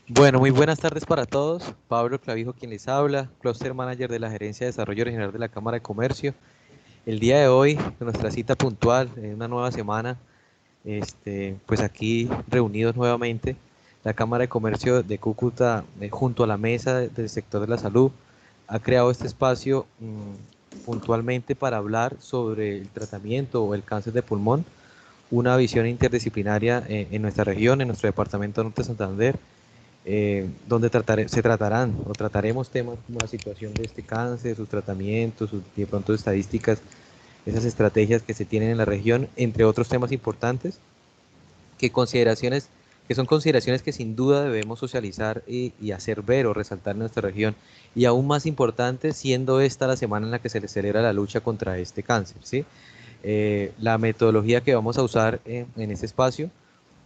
Bueno, muy buenas tardes para todos. Pablo Clavijo quien les habla, Cluster Manager de la Gerencia de Desarrollo Regional de la Cámara de Comercio. El día de hoy, nuestra cita puntual en una nueva semana, pues aquí reunidos nuevamente, la Cámara de Comercio de Cúcuta, junto a la mesa del sector de la salud, ha creado este espacio puntualmente para hablar sobre el tratamiento o el cáncer de pulmón, una visión interdisciplinaria en nuestra región, en nuestro departamento norte de Santander, donde se tratarán o trataremos temas como la situación de este cáncer, sus tratamientos, sus de pronto estadísticas, esas estrategias que se tienen en la región, entre otros temas importantes, que consideraciones que son consideraciones que sin duda debemos socializar y hacer ver o resaltar en nuestra región. Y aún más importante, siendo esta la semana en la que se le celebra la lucha contra este cáncer, ¿sí? La metodología que vamos a usar en este espacio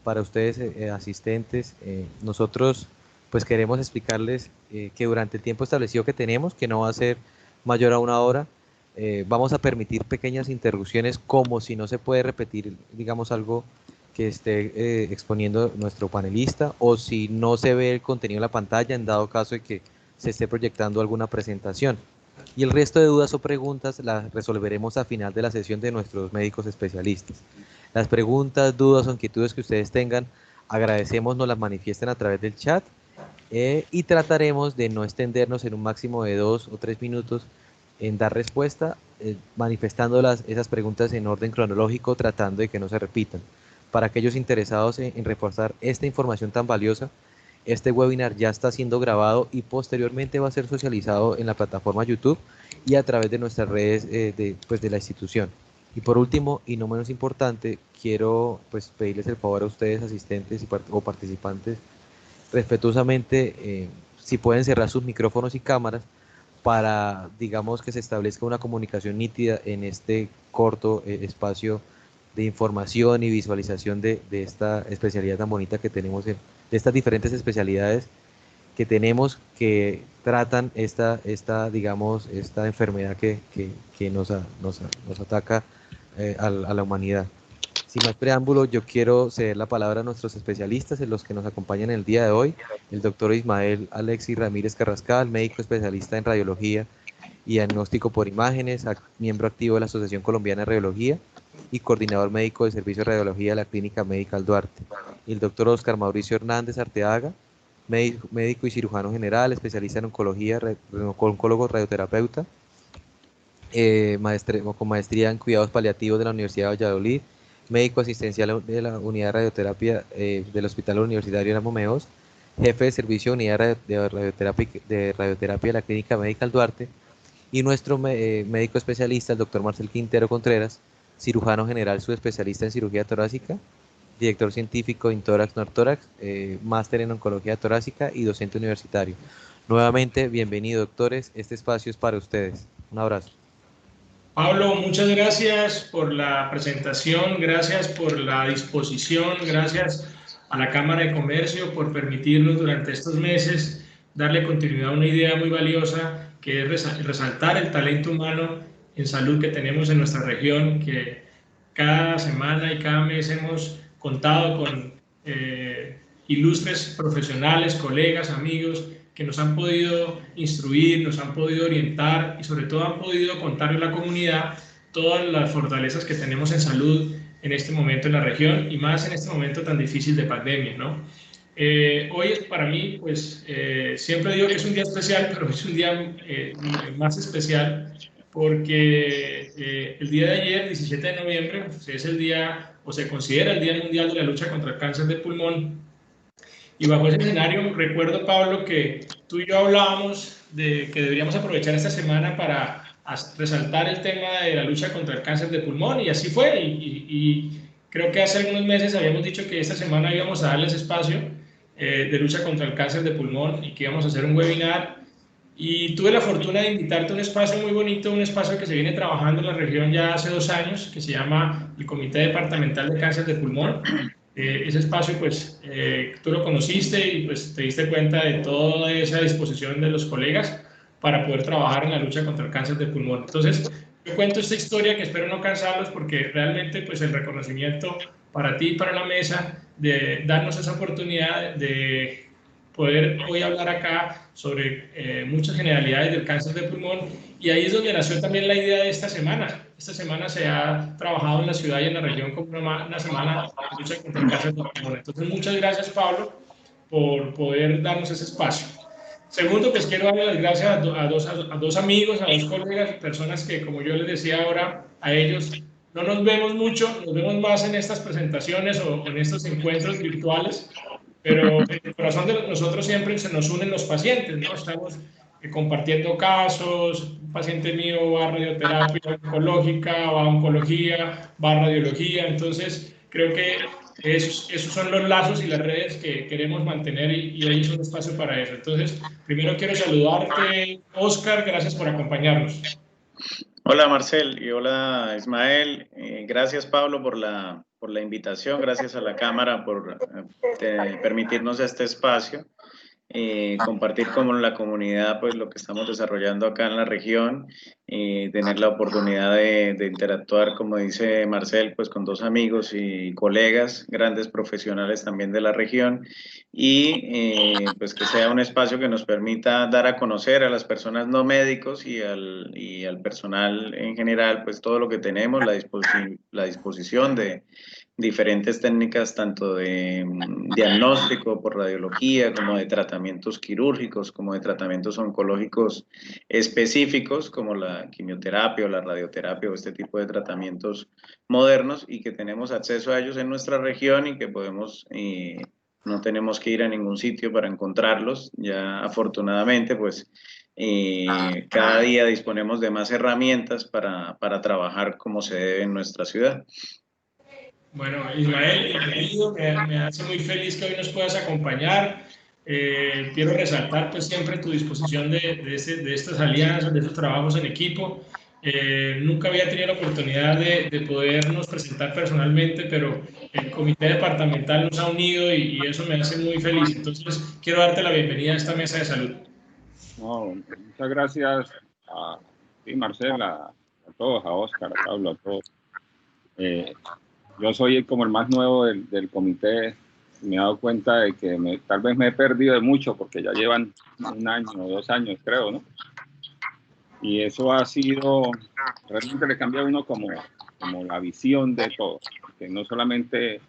para ustedes asistentes. Nosotros pues queremos explicarles que durante el tiempo establecido que tenemos, que no va a ser mayor a una hora, vamos a permitir pequeñas interrupciones como si no se puede repetir, digamos, algo que esté exponiendo nuestro panelista o si no se ve el contenido en la pantalla en dado caso de que se esté proyectando alguna presentación. Y el resto de dudas o preguntas las resolveremos a final de la sesión de nuestros médicos especialistas. Las preguntas, dudas o inquietudes que ustedes tengan, agradecemos nos las manifiesten a través del chat y trataremos de no extendernos en un máximo de 2 o 3 minutos en dar respuesta, manifestando esas preguntas en orden cronológico, tratando de que no se repitan. Para aquellos interesados en reforzar esta información tan valiosa, este webinar ya está siendo grabado y posteriormente va a ser socializado en la plataforma YouTube y a través de nuestras redes pues, de la institución. Y por último, y no menos importante, quiero pues, pedirles el favor a ustedes, asistentes o participantes, respetuosamente, si pueden cerrar sus micrófonos y cámaras para, digamos, que se establezca una comunicación nítida en este corto espacio de información y visualización de esta especialidad tan bonita que tenemos, de estas diferentes especialidades que tenemos que tratan digamos, esta enfermedad que nos ataca a la humanidad. Sin más preámbulo, yo quiero ceder la palabra a nuestros especialistas, en los que nos acompañan el día de hoy, el doctor Ismael Alexis Ramírez Carrascal, médico especialista en radiología y diagnóstico por imágenes, miembro activo de la Asociación Colombiana de Radiología y coordinador médico de servicio de radiología de la Clínica Medical Duarte. Y el doctor Oscar Mauricio Hernández Arteaga, médico y cirujano general, especialista en oncología, oncólogo radioterapeuta, con maestría en cuidados paliativos de la Universidad de Valladolid, médico asistencial de la unidad de radioterapia del Hospital Universitario de Momeos, jefe de servicio de unidad de radioterapia de la Clínica Medical Duarte, y nuestro médico especialista, el doctor Marcel Quintero Contreras, cirujano general subespecialista en cirugía torácica, director científico en tórax nortórax, máster en oncología torácica y docente universitario. Nuevamente, bienvenido, doctores. Este espacio es para ustedes. Un abrazo. Pablo, muchas gracias por la presentación, gracias por la disposición, gracias a la Cámara de Comercio por permitirnos durante estos meses darle continuidad a una idea muy valiosa que es resaltar el talento humano en salud que tenemos en nuestra región, que cada semana y cada mes hemos contado con ilustres profesionales, colegas, amigos que nos han podido instruir, nos han podido orientar y sobre todo han podido contarle a la comunidad todas las fortalezas que tenemos en salud en este momento en la región y más en este momento tan difícil de pandemia, ¿no? Hoy es para mí, pues siempre digo que es un día especial, pero es un día más especial porque el día de ayer, 17 de noviembre, pues, es el día, o se considera el Día Mundial de la Lucha contra el Cáncer de Pulmón. Y bajo ese escenario, recuerdo, Pablo, que tú y yo hablábamos de que deberíamos aprovechar esta semana para resaltar el tema de la lucha contra el cáncer de pulmón, y así fue. Y creo que hace algunos meses habíamos dicho que esta semana íbamos a darles espacio de lucha contra el cáncer de pulmón y que íbamos a hacer un webinar. Y tuve la fortuna de invitarte a un espacio muy bonito, un espacio que se viene trabajando en la región ya hace 2 años, que se llama el Comité Departamental de Cáncer de Pulmón. Ese espacio, pues, tú lo conociste y pues te diste cuenta de toda esa disposición de los colegas para poder trabajar en la lucha contra el cáncer de pulmón. Entonces, yo cuento esta historia que espero no cansarlos porque realmente, pues, el reconocimiento para ti y para la mesa de darnos esa oportunidad de poder hoy hablar acá sobre muchas generalidades del cáncer de pulmón, y ahí es donde nació también la idea de esta semana. Esta semana se ha trabajado en la ciudad y en la región como una semana de lucha contra el cáncer de pulmón. Entonces, muchas gracias, Pablo, por poder darnos ese espacio. Segundo, pues quiero darle las gracias a dos amigos, a dos colegas, personas que, como yo les decía ahora a ellos, no nos vemos mucho, nos vemos más en estas presentaciones o en estos encuentros virtuales, pero en el corazón de nosotros siempre se nos unen los pacientes, ¿no? Estamos compartiendo casos, un paciente mío va a radioterapia oncológica, va a oncología, va a radiología, entonces creo que esos son los lazos y las redes que queremos mantener, y hoy es un espacio para eso. Entonces, primero quiero saludarte, Oscar, gracias por acompañarnos. Hola Marcel y hola Ismael, gracias Pablo por la invitación, gracias a la Cámara por permitirnos este espacio, compartir con la comunidad pues lo que estamos desarrollando acá en la región, tener la oportunidad de interactuar, como dice Marcel, pues con dos amigos y colegas, grandes profesionales también de la región, y pues que sea un espacio que nos permita dar a conocer a las personas no médicos y al personal en general pues todo lo que tenemos, la disposición de diferentes técnicas tanto de diagnóstico por radiología como de tratamientos quirúrgicos, como de tratamientos oncológicos específicos como la quimioterapia o la radioterapia o este tipo de tratamientos modernos, y que tenemos acceso a ellos en nuestra región y que podemos, no tenemos que ir a ningún sitio para encontrarlos. Ya afortunadamente pues cada día disponemos de más herramientas para trabajar como se debe en nuestra ciudad. Bueno, Ismael, bienvenido, me hace muy feliz que hoy nos puedas acompañar. Quiero resaltar pues siempre tu disposición de estas alianzas, de estos trabajos en equipo. Nunca había tenido la oportunidad de podernos presentar personalmente, pero el comité departamental nos ha unido y eso me hace muy feliz. Entonces, quiero darte la bienvenida a esta mesa de salud. No, muchas gracias a ti, Marcela, a todos, a Oscar, a Pablo, a todos. Yo soy como el más nuevo del comité. Me he dado cuenta de que tal vez me he perdido de mucho porque ya llevan 1 año o 2 años, creo, ¿no? Y eso ha sido, realmente le cambia a uno como la visión de todo, que no solamente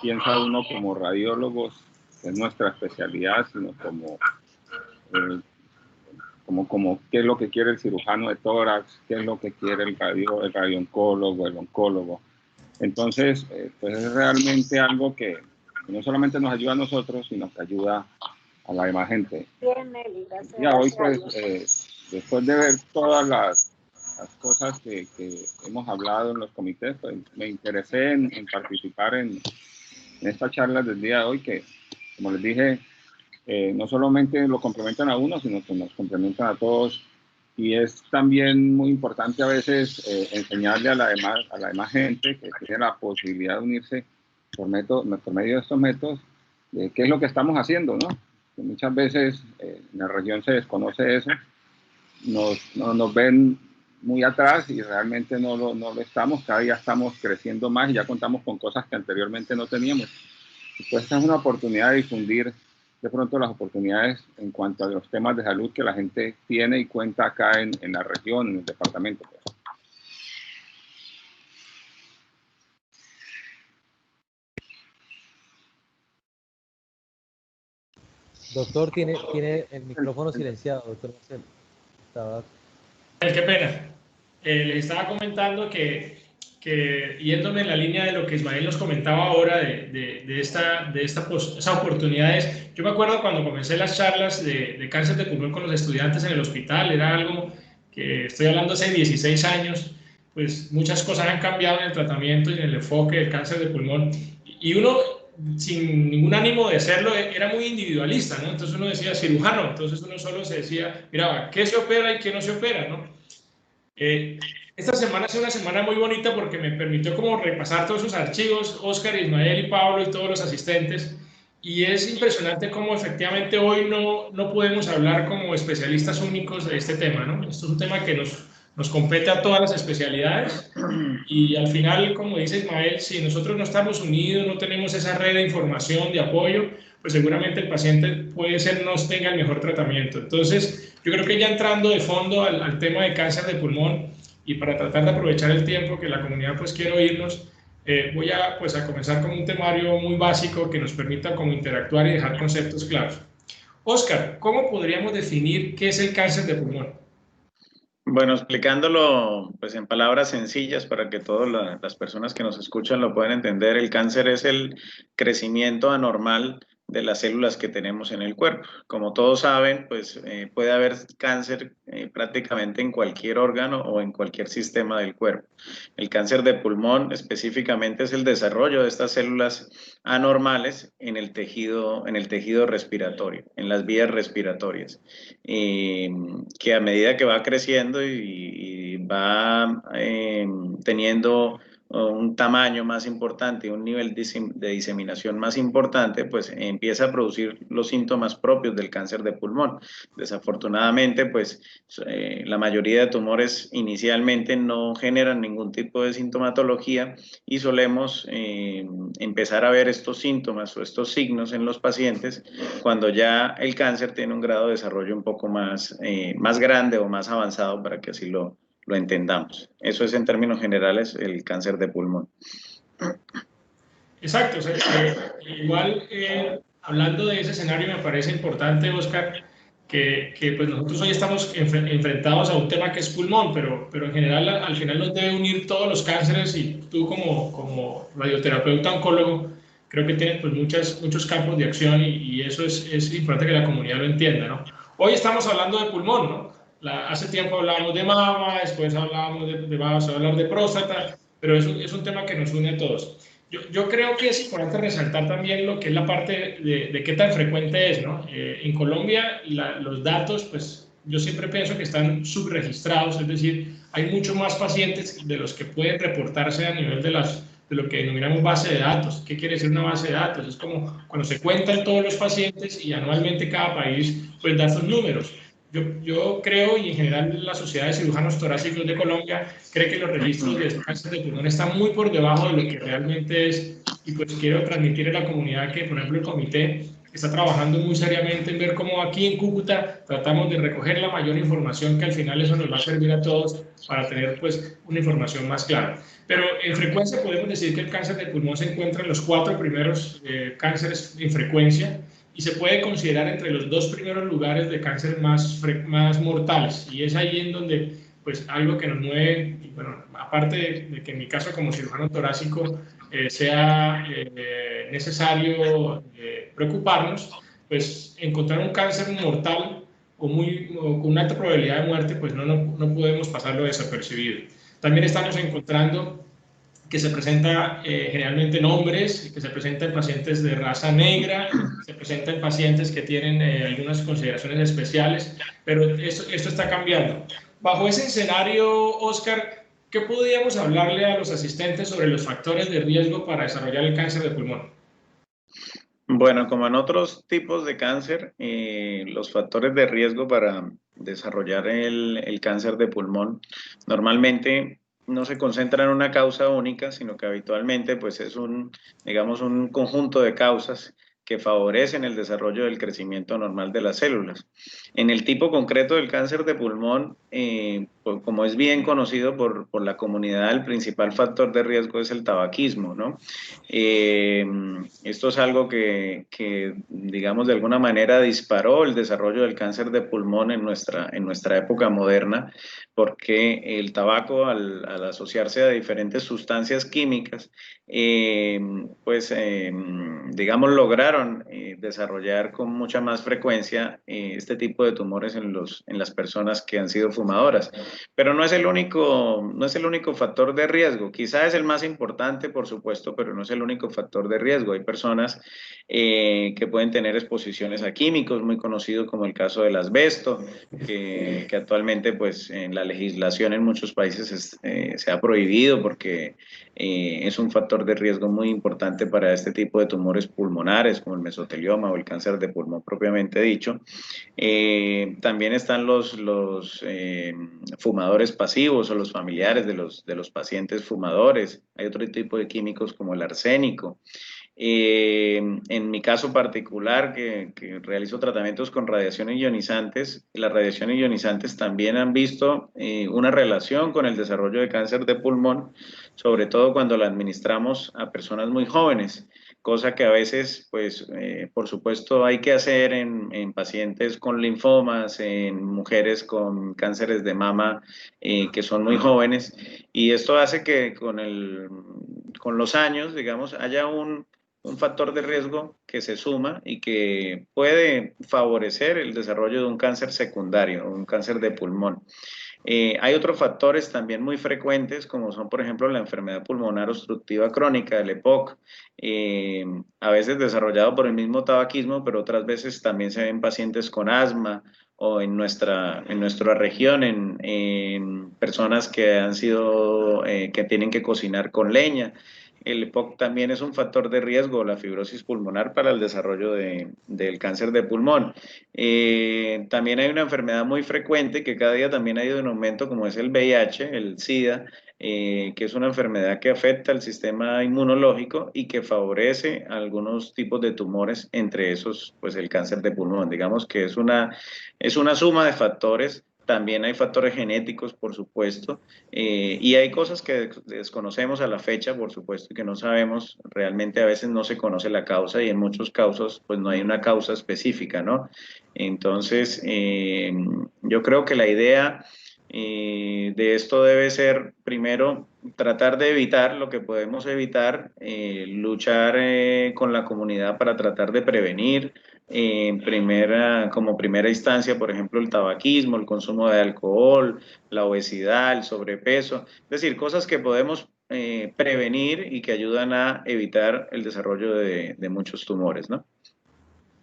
piensa uno como radiólogos, que es nuestra especialidad, sino como qué es lo que quiere el cirujano de tórax, qué es lo que quiere el radiooncólogo, el oncólogo. Entonces, pues es realmente algo que no solamente nos ayuda a nosotros, sino que ayuda a la demás gente. Bien, Nelly, gracias. Y hoy, pues, después de ver todas las cosas que hemos hablado en los comités, pues me interesé en participar en esta charla del día de hoy, que, como les dije, no solamente lo complementan a uno, sino que nos complementan a todos. Y es también muy importante a veces enseñarle a la demás gente que tiene la posibilidad de unirse por medio de estos métodos, de qué es lo que estamos haciendo, ¿no? Que muchas veces en la región se desconoce eso, nos ven muy atrás y realmente no lo estamos. Cada día estamos creciendo más y ya contamos con cosas que anteriormente no teníamos. Y pues esta es una oportunidad de difundir de pronto las oportunidades en cuanto a los temas de salud que la gente tiene y cuenta acá en la región, en el departamento. Doctor, tiene el micrófono silenciado, doctor Marcel. Qué pena. Les estaba comentando que yéndome en la línea de lo que Ismael nos comentaba ahora de esas oportunidades, yo me acuerdo cuando comencé las charlas de cáncer de pulmón con los estudiantes en el hospital, era algo que estoy hablando hace 16 años, pues muchas cosas han cambiado en el tratamiento y en el enfoque del cáncer de pulmón, y uno, sin ningún ánimo de serlo, era muy individualista, ¿no? Entonces uno decía cirujano, entonces uno solo se decía, mira, ¿qué se opera y qué no se opera, ¿no? Esta semana ha sido una semana muy bonita porque me permitió como repasar todos esos archivos, Oscar, Ismael y Pablo y todos los asistentes, y es impresionante cómo efectivamente hoy no podemos hablar como especialistas únicos de este tema, ¿no? Esto es un tema que nos compete a todas las especialidades, y al final, como dice Ismael, si nosotros no estamos unidos, no tenemos esa red de información, de apoyo, pues seguramente el paciente puede ser no tenga el mejor tratamiento. Entonces, yo creo que ya entrando de fondo al tema de cáncer de pulmón, y para tratar de aprovechar el tiempo que la comunidad pues quiere oírnos, voy a, pues, a comenzar con un temario muy básico que nos permita como interactuar y dejar conceptos claros. Oscar, ¿cómo podríamos definir qué es el cáncer de pulmón? Bueno, explicándolo pues en palabras sencillas para que todas las personas que nos escuchan lo puedan entender, el cáncer es el crecimiento anormal de las células que tenemos en el cuerpo. Como todos saben, pues puede haber cáncer prácticamente en cualquier órgano o en cualquier sistema del cuerpo. El cáncer de pulmón específicamente es el desarrollo de estas células anormales en el tejido respiratorio, en las vías respiratorias, que a medida que va creciendo y va teniendo un tamaño más importante y un nivel de diseminación más importante, pues empieza a producir los síntomas propios del cáncer de pulmón. Desafortunadamente, pues la mayoría de tumores inicialmente no generan ningún tipo de sintomatología y solemos empezar a ver estos síntomas o estos signos en los pacientes cuando ya el cáncer tiene un grado de desarrollo un poco más, más grande o más avanzado, para que así lo entendamos. Eso es en términos generales el cáncer de pulmón. Exacto, o sea, igual hablando de ese escenario me parece importante, Oscar, que pues nosotros hoy estamos enfrentados a un tema que es pulmón, pero en general al final nos debe unir todos los cánceres y tú como radioterapeuta oncólogo creo que tienes pues muchos campos de acción y eso es importante que la comunidad lo entienda, ¿no? Hoy estamos hablando de pulmón, ¿no? Hace tiempo hablábamos de mama, después hablábamos vamos a hablar de próstata, pero es un tema que nos une a todos. Yo creo que es importante resaltar también lo que es la parte de qué tan frecuente es, ¿no? En Colombia los datos, pues yo siempre pienso que están subregistrados, es decir, hay mucho más pacientes de los que pueden reportarse a nivel de lo que denominamos base de datos. ¿Qué quiere decir una base de datos? Es como cuando se cuentan todos los pacientes y anualmente cada país pues da sus números. Yo creo, y en general la Sociedad de Cirujanos Torácicos de Colombia cree que los registros de cáncer de pulmón están muy por debajo de lo que realmente es, y pues quiero transmitir a la comunidad que, por ejemplo, el comité está trabajando muy seriamente en ver cómo aquí en Cúcuta tratamos de recoger la mayor información, que al final eso nos va a servir a todos para tener pues una información más clara. Pero en frecuencia podemos decir que el cáncer de pulmón se encuentra en los 4 primeros cánceres en frecuencia, y se puede considerar entre los 2 primeros lugares de cáncer más mortales, y es ahí en donde pues algo que nos mueve, y bueno, aparte de que en mi caso como cirujano torácico sea necesario preocuparnos, pues encontrar un cáncer mortal o con una alta probabilidad de muerte, pues no podemos pasarlo desapercibido. También estamos encontrando que se presenta generalmente en hombres, que se presenta en pacientes de raza negra, se presenta en pacientes que tienen algunas consideraciones especiales, pero esto está cambiando. Bajo ese escenario, Oscar, ¿qué podríamos hablarle a los asistentes sobre los factores de riesgo para desarrollar el cáncer de pulmón? Bueno, como en otros tipos de cáncer, los factores de riesgo para desarrollar el cáncer de pulmón normalmente no se concentran en una causa única, sino que habitualmente pues es digamos, un conjunto de causas que favorecen el desarrollo del crecimiento normal de las células. En el tipo concreto del cáncer de pulmón, como es bien conocido por la comunidad, el principal factor de riesgo es el tabaquismo, ¿no? Esto es algo que, digamos, de alguna manera disparó el desarrollo del cáncer de pulmón en nuestra época moderna, porque el tabaco, al asociarse a diferentes sustancias químicas, digamos, lograron desarrollar con mucha más frecuencia este tipo de tumores en las personas que han sido fumadoras. Pero no es el único factor de riesgo. Quizá es el más importante, por supuesto, pero no es el único factor de riesgo. Hay personas que pueden tener exposiciones a químicos, muy conocido como el caso del asbesto, que actualmente pues en la legislación en muchos países se ha prohibido porque es un factor de riesgo muy importante para este tipo de tumores pulmonares como el mesotelioma o el cáncer de pulmón propiamente dicho. También están los fumadores pasivos o los familiares de los pacientes fumadores. Hay otro tipo de químicos como el arsénico. En mi caso particular, que realizo tratamientos con radiaciones ionizantes, las radiaciones ionizantes también han visto una relación con el desarrollo de cáncer de pulmón, sobre todo cuando la administramos a personas muy jóvenes, cosa que a veces, pues, por supuesto, hay que hacer en pacientes con linfomas, en mujeres con cánceres de mama que son muy jóvenes, y esto hace que con los años, digamos, haya un factor de riesgo que se suma y que puede favorecer el desarrollo de un cáncer secundario, un cáncer de pulmón. Hay otros factores también muy frecuentes, como son, por ejemplo, la enfermedad pulmonar obstructiva crónica, el EPOC, a veces desarrollado por el mismo tabaquismo, pero otras veces también se ven pacientes con asma o en nuestra región, en personas que han sido, que tienen que cocinar con leña. El EPOC también es un factor de riesgo, la fibrosis pulmonar, para el desarrollo del cáncer de pulmón. También hay una enfermedad muy frecuente que cada día también ha ido en aumento, como es el VIH, el SIDA, que es una enfermedad que afecta al sistema inmunológico y que favorece algunos tipos de tumores, entre esos, pues el cáncer de pulmón. Digamos que es una suma de factores. También hay factores genéticos, por supuesto, y hay cosas que desconocemos a la fecha, por supuesto, que no sabemos. Realmente a veces no se conoce la causa y en muchos casos pues no hay una causa específica, ¿no? Entonces, yo creo que la idea de esto debe ser, primero, tratar de evitar lo que podemos evitar, luchar con la comunidad para tratar de prevenir, como primera instancia, por ejemplo, el tabaquismo, el consumo de alcohol, la obesidad, el sobrepeso, es decir, cosas que podemos prevenir y que ayudan a evitar el desarrollo de muchos tumores, ¿no?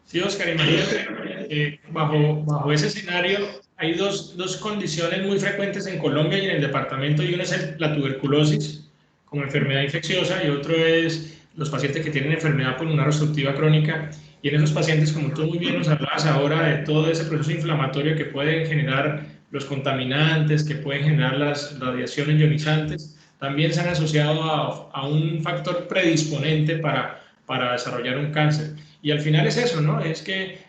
Sí, Oscar, imagínate, bajo ese escenario hay dos condiciones muy frecuentes en Colombia y en el departamento, y una es la tuberculosis como enfermedad infecciosa y otro es los pacientes que tienen enfermedad pulmonar obstructiva crónica. Y en esos pacientes, como tú muy bien nos hablabas ahora, de todo ese proceso inflamatorio que pueden generar los contaminantes, que pueden generar las radiaciones ionizantes, también se han asociado a un factor predisponente para desarrollar un cáncer. Y al final es eso, ¿no? Es que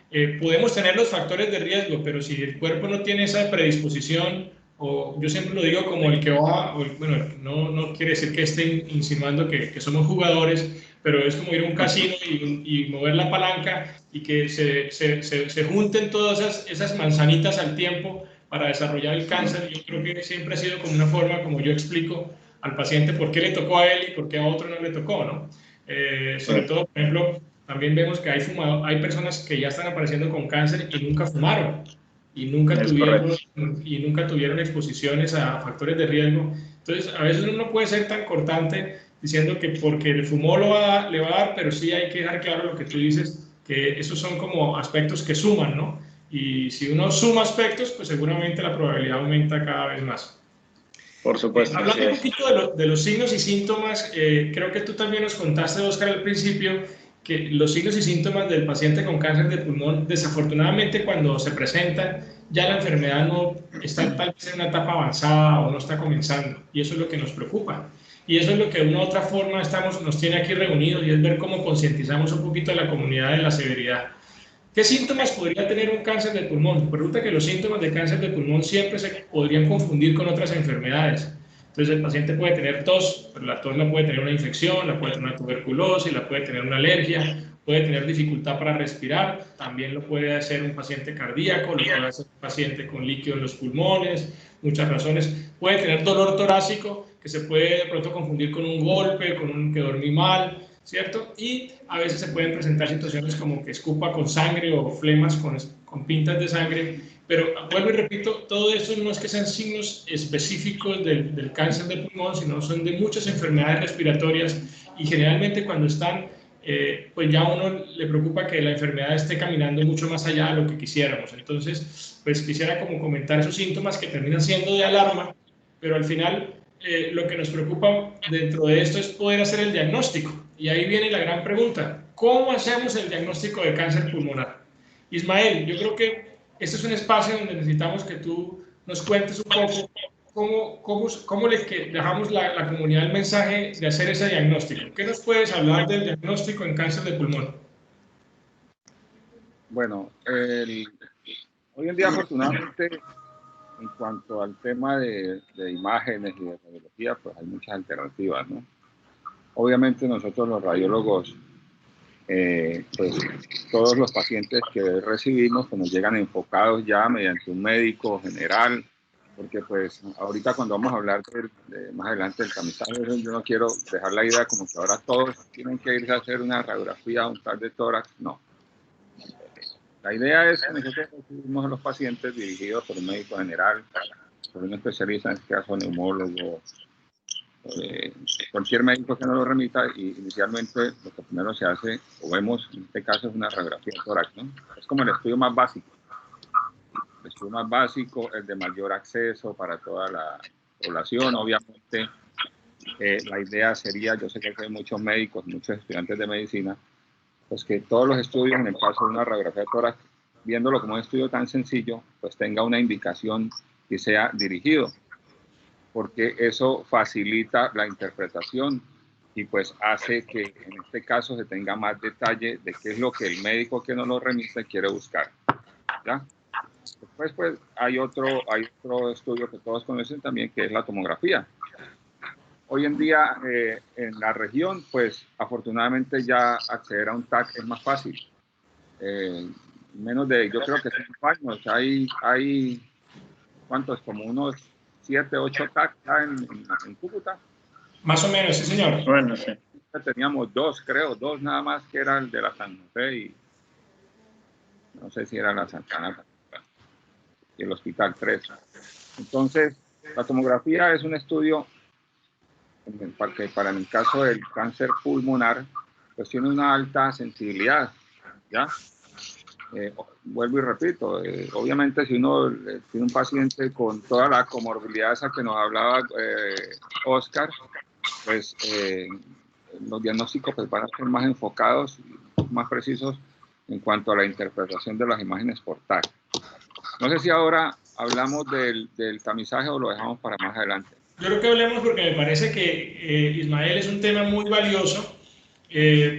podemos tener los factores de riesgo, pero si el cuerpo no tiene esa predisposición, o yo siempre lo digo como el que va, bueno, no quiere decir que esté insinuando que somos jugadores, pero es como ir a un casino y mover la palanca y que se junten todas esas manzanitas al tiempo para desarrollar el cáncer. Yo creo que siempre ha sido como una forma, como yo explico al paciente por qué le tocó a él y por qué a otro no le tocó, ¿no? Sobre todo, por ejemplo, también vemos que hay personas que ya están apareciendo con cáncer y nunca fumaron y nunca tuvieron exposiciones a factores de riesgo. Entonces, a veces uno no puede ser tan cortante diciendo que porque el fumó le va a dar, pero sí hay que dejar claro lo que tú dices, que esos son como aspectos que suman, ¿no? Y si uno suma aspectos, pues seguramente la probabilidad aumenta cada vez más. Por supuesto. Hablando un poquito de los signos y síntomas, creo que tú también nos contaste, Oscar, al principio, que los signos y síntomas del paciente con cáncer de pulmón, desafortunadamente cuando se presentan, ya la enfermedad no está tal vez en una etapa avanzada o no está comenzando, y eso es lo que nos preocupa. Y eso es lo que de una u otra forma nos tiene aquí reunidos, y es ver cómo concientizamos un poquito a la comunidad de la severidad. ¿Qué síntomas podría tener un cáncer de pulmón? Resulta que los síntomas de cáncer de pulmón siempre se podrían confundir con otras enfermedades. Entonces el paciente puede tener tos, pero la tos la puede tener una infección, la puede tener una tuberculosis, la puede tener una alergia, puede tener dificultad para respirar, también lo puede hacer un paciente cardíaco, lo puede hacer un paciente con líquido en los pulmones, muchas razones. Puede tener dolor torácico, que se puede de pronto confundir con un golpe, que dormí mal, ¿cierto? Y a veces se pueden presentar situaciones como que escupa con sangre o flemas con pintas de sangre. Pero vuelvo y repito, todo esto no es que sean signos específicos del cáncer de pulmón, sino son de muchas enfermedades respiratorias, y generalmente cuando están, pues ya a uno le preocupa que la enfermedad esté caminando mucho más allá de lo que quisiéramos. Entonces, pues quisiera como comentar esos síntomas que terminan siendo de alarma, pero al final lo que nos preocupa dentro de esto es poder hacer el diagnóstico. Y ahí viene la gran pregunta: ¿cómo hacemos el diagnóstico de cáncer pulmonar? Ismael, yo creo que este es un espacio donde necesitamos que tú nos cuentes un poco cómo dejamos la comunidad el mensaje de hacer ese diagnóstico? ¿Qué nos puedes hablar del diagnóstico en cáncer de pulmón? Bueno, hoy en día afortunadamente en cuanto al tema de imágenes y de radiología, pues hay muchas alternativas, ¿no? Obviamente nosotros los radiólogos, pues todos los pacientes que recibimos pues nos llegan enfocados ya mediante un médico general, porque pues ahorita cuando vamos a hablar más adelante del tamizaje, yo no quiero dejar la idea como que ahora todos tienen que irse a hacer una radiografía, un TAC de tórax, no. La idea es que nosotros recibimos a los pacientes dirigidos por un médico general, por un especialista, en este caso neumólogo, cualquier médico que nos lo remita, y inicialmente lo que primero se hace, o vemos en este caso, es una radiografía de tórax, ¿no? Es como el estudio más básico. El estudio más básico, el de mayor acceso para toda la población. Obviamente, la idea sería, yo sé que hay muchos médicos, muchos estudiantes de medicina, pues que todos los estudios, en el caso de una radiografía de tórax, viéndolo como un estudio tan sencillo, pues tenga una indicación que sea dirigido, porque eso facilita la interpretación y pues hace que en este caso se tenga más detalle de qué es lo que el médico que nos lo remite quiere buscar, ¿ya? Después pues hay otro estudio que todos conocen también, que es la tomografía. Hoy en día en la región, pues afortunadamente ya acceder a un TAC es más fácil. Menos de, yo creo que 5 años, hay ¿cuántos? Como unos 7, 8 TAC en Cúcuta. Más o menos, sí, señor. Bueno, sí. Teníamos 2, creo, 2 nada más, que era el de la San José y no sé si era la Santana y el Hospital 3. Entonces, la tomografía es un estudio que para el caso del cáncer pulmonar, pues tiene una alta sensibilidad, ¿ya? Vuelvo y repito, obviamente si uno tiene un paciente con toda la comorbilidad esa que nos hablaba Oscar, pues los diagnósticos pues, van a ser más enfocados, más precisos en cuanto a la interpretación de las imágenes por TAC. No sé si ahora hablamos del tamizaje o lo dejamos para más adelante. Yo creo que hablemos porque me parece que Ismael es un tema muy valioso,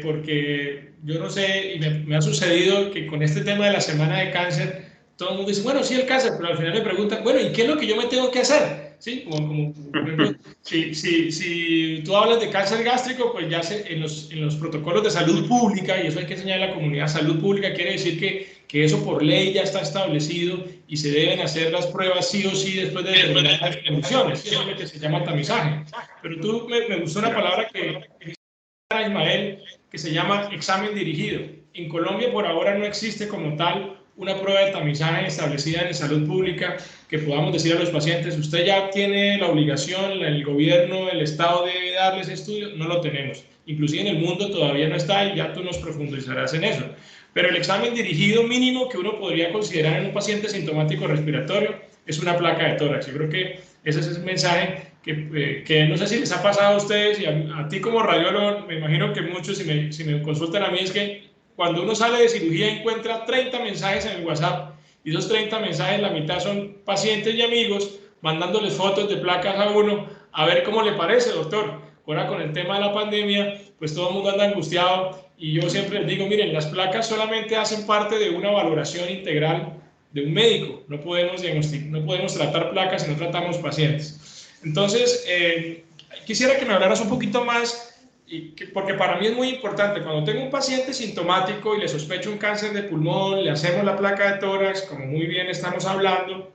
porque yo no sé, y me ha sucedido que con este tema de la semana de cáncer, todo el mundo dice, bueno, sí, el cáncer, pero al final me preguntan, bueno, ¿y qué es lo que yo me tengo que hacer? ¿Sí? Como por ejemplo, si tú hablas de cáncer gástrico, pues ya en los protocolos de salud pública, y eso hay que enseñar a la comunidad, salud pública quiere decir que eso por ley ya está establecido y se deben hacer las pruebas sí o sí después de determinadas condiciones, eso es lo que se llama tamizaje. Pero tú me gustó una palabra que Ismael, que se llama examen dirigido. En Colombia por ahora no existe como tal una prueba de tamizaje establecida en salud pública que podamos decir a los pacientes, usted ya tiene la obligación, el gobierno, el Estado debe darles estudio, no lo tenemos. Inclusive en el mundo todavía no está y ya tú nos profundizarás en eso. Pero el examen dirigido mínimo que uno podría considerar en un paciente sintomático respiratorio es una placa de tórax. Yo creo que ese es el mensaje que no sé si les ha pasado a ustedes y a ti como radiólogo, me imagino que muchos, si me consultan a mí, es que cuando uno sale de cirugía encuentra 30 mensajes en el WhatsApp y esos 30 mensajes, la mitad son pacientes y amigos mandándoles fotos de placas a uno a ver cómo le parece, doctor. Ahora con el tema de la pandemia, pues todo el mundo anda angustiado y yo siempre les digo, miren, las placas solamente hacen parte de una valoración integral de un médico. No podemos no podemos tratar placas si no tratamos pacientes. Entonces, quisiera que me hablaras un poquito más, porque para mí es muy importante. Cuando tengo un paciente sintomático y le sospecho un cáncer de pulmón, le hacemos la placa de tórax, como muy bien estamos hablando,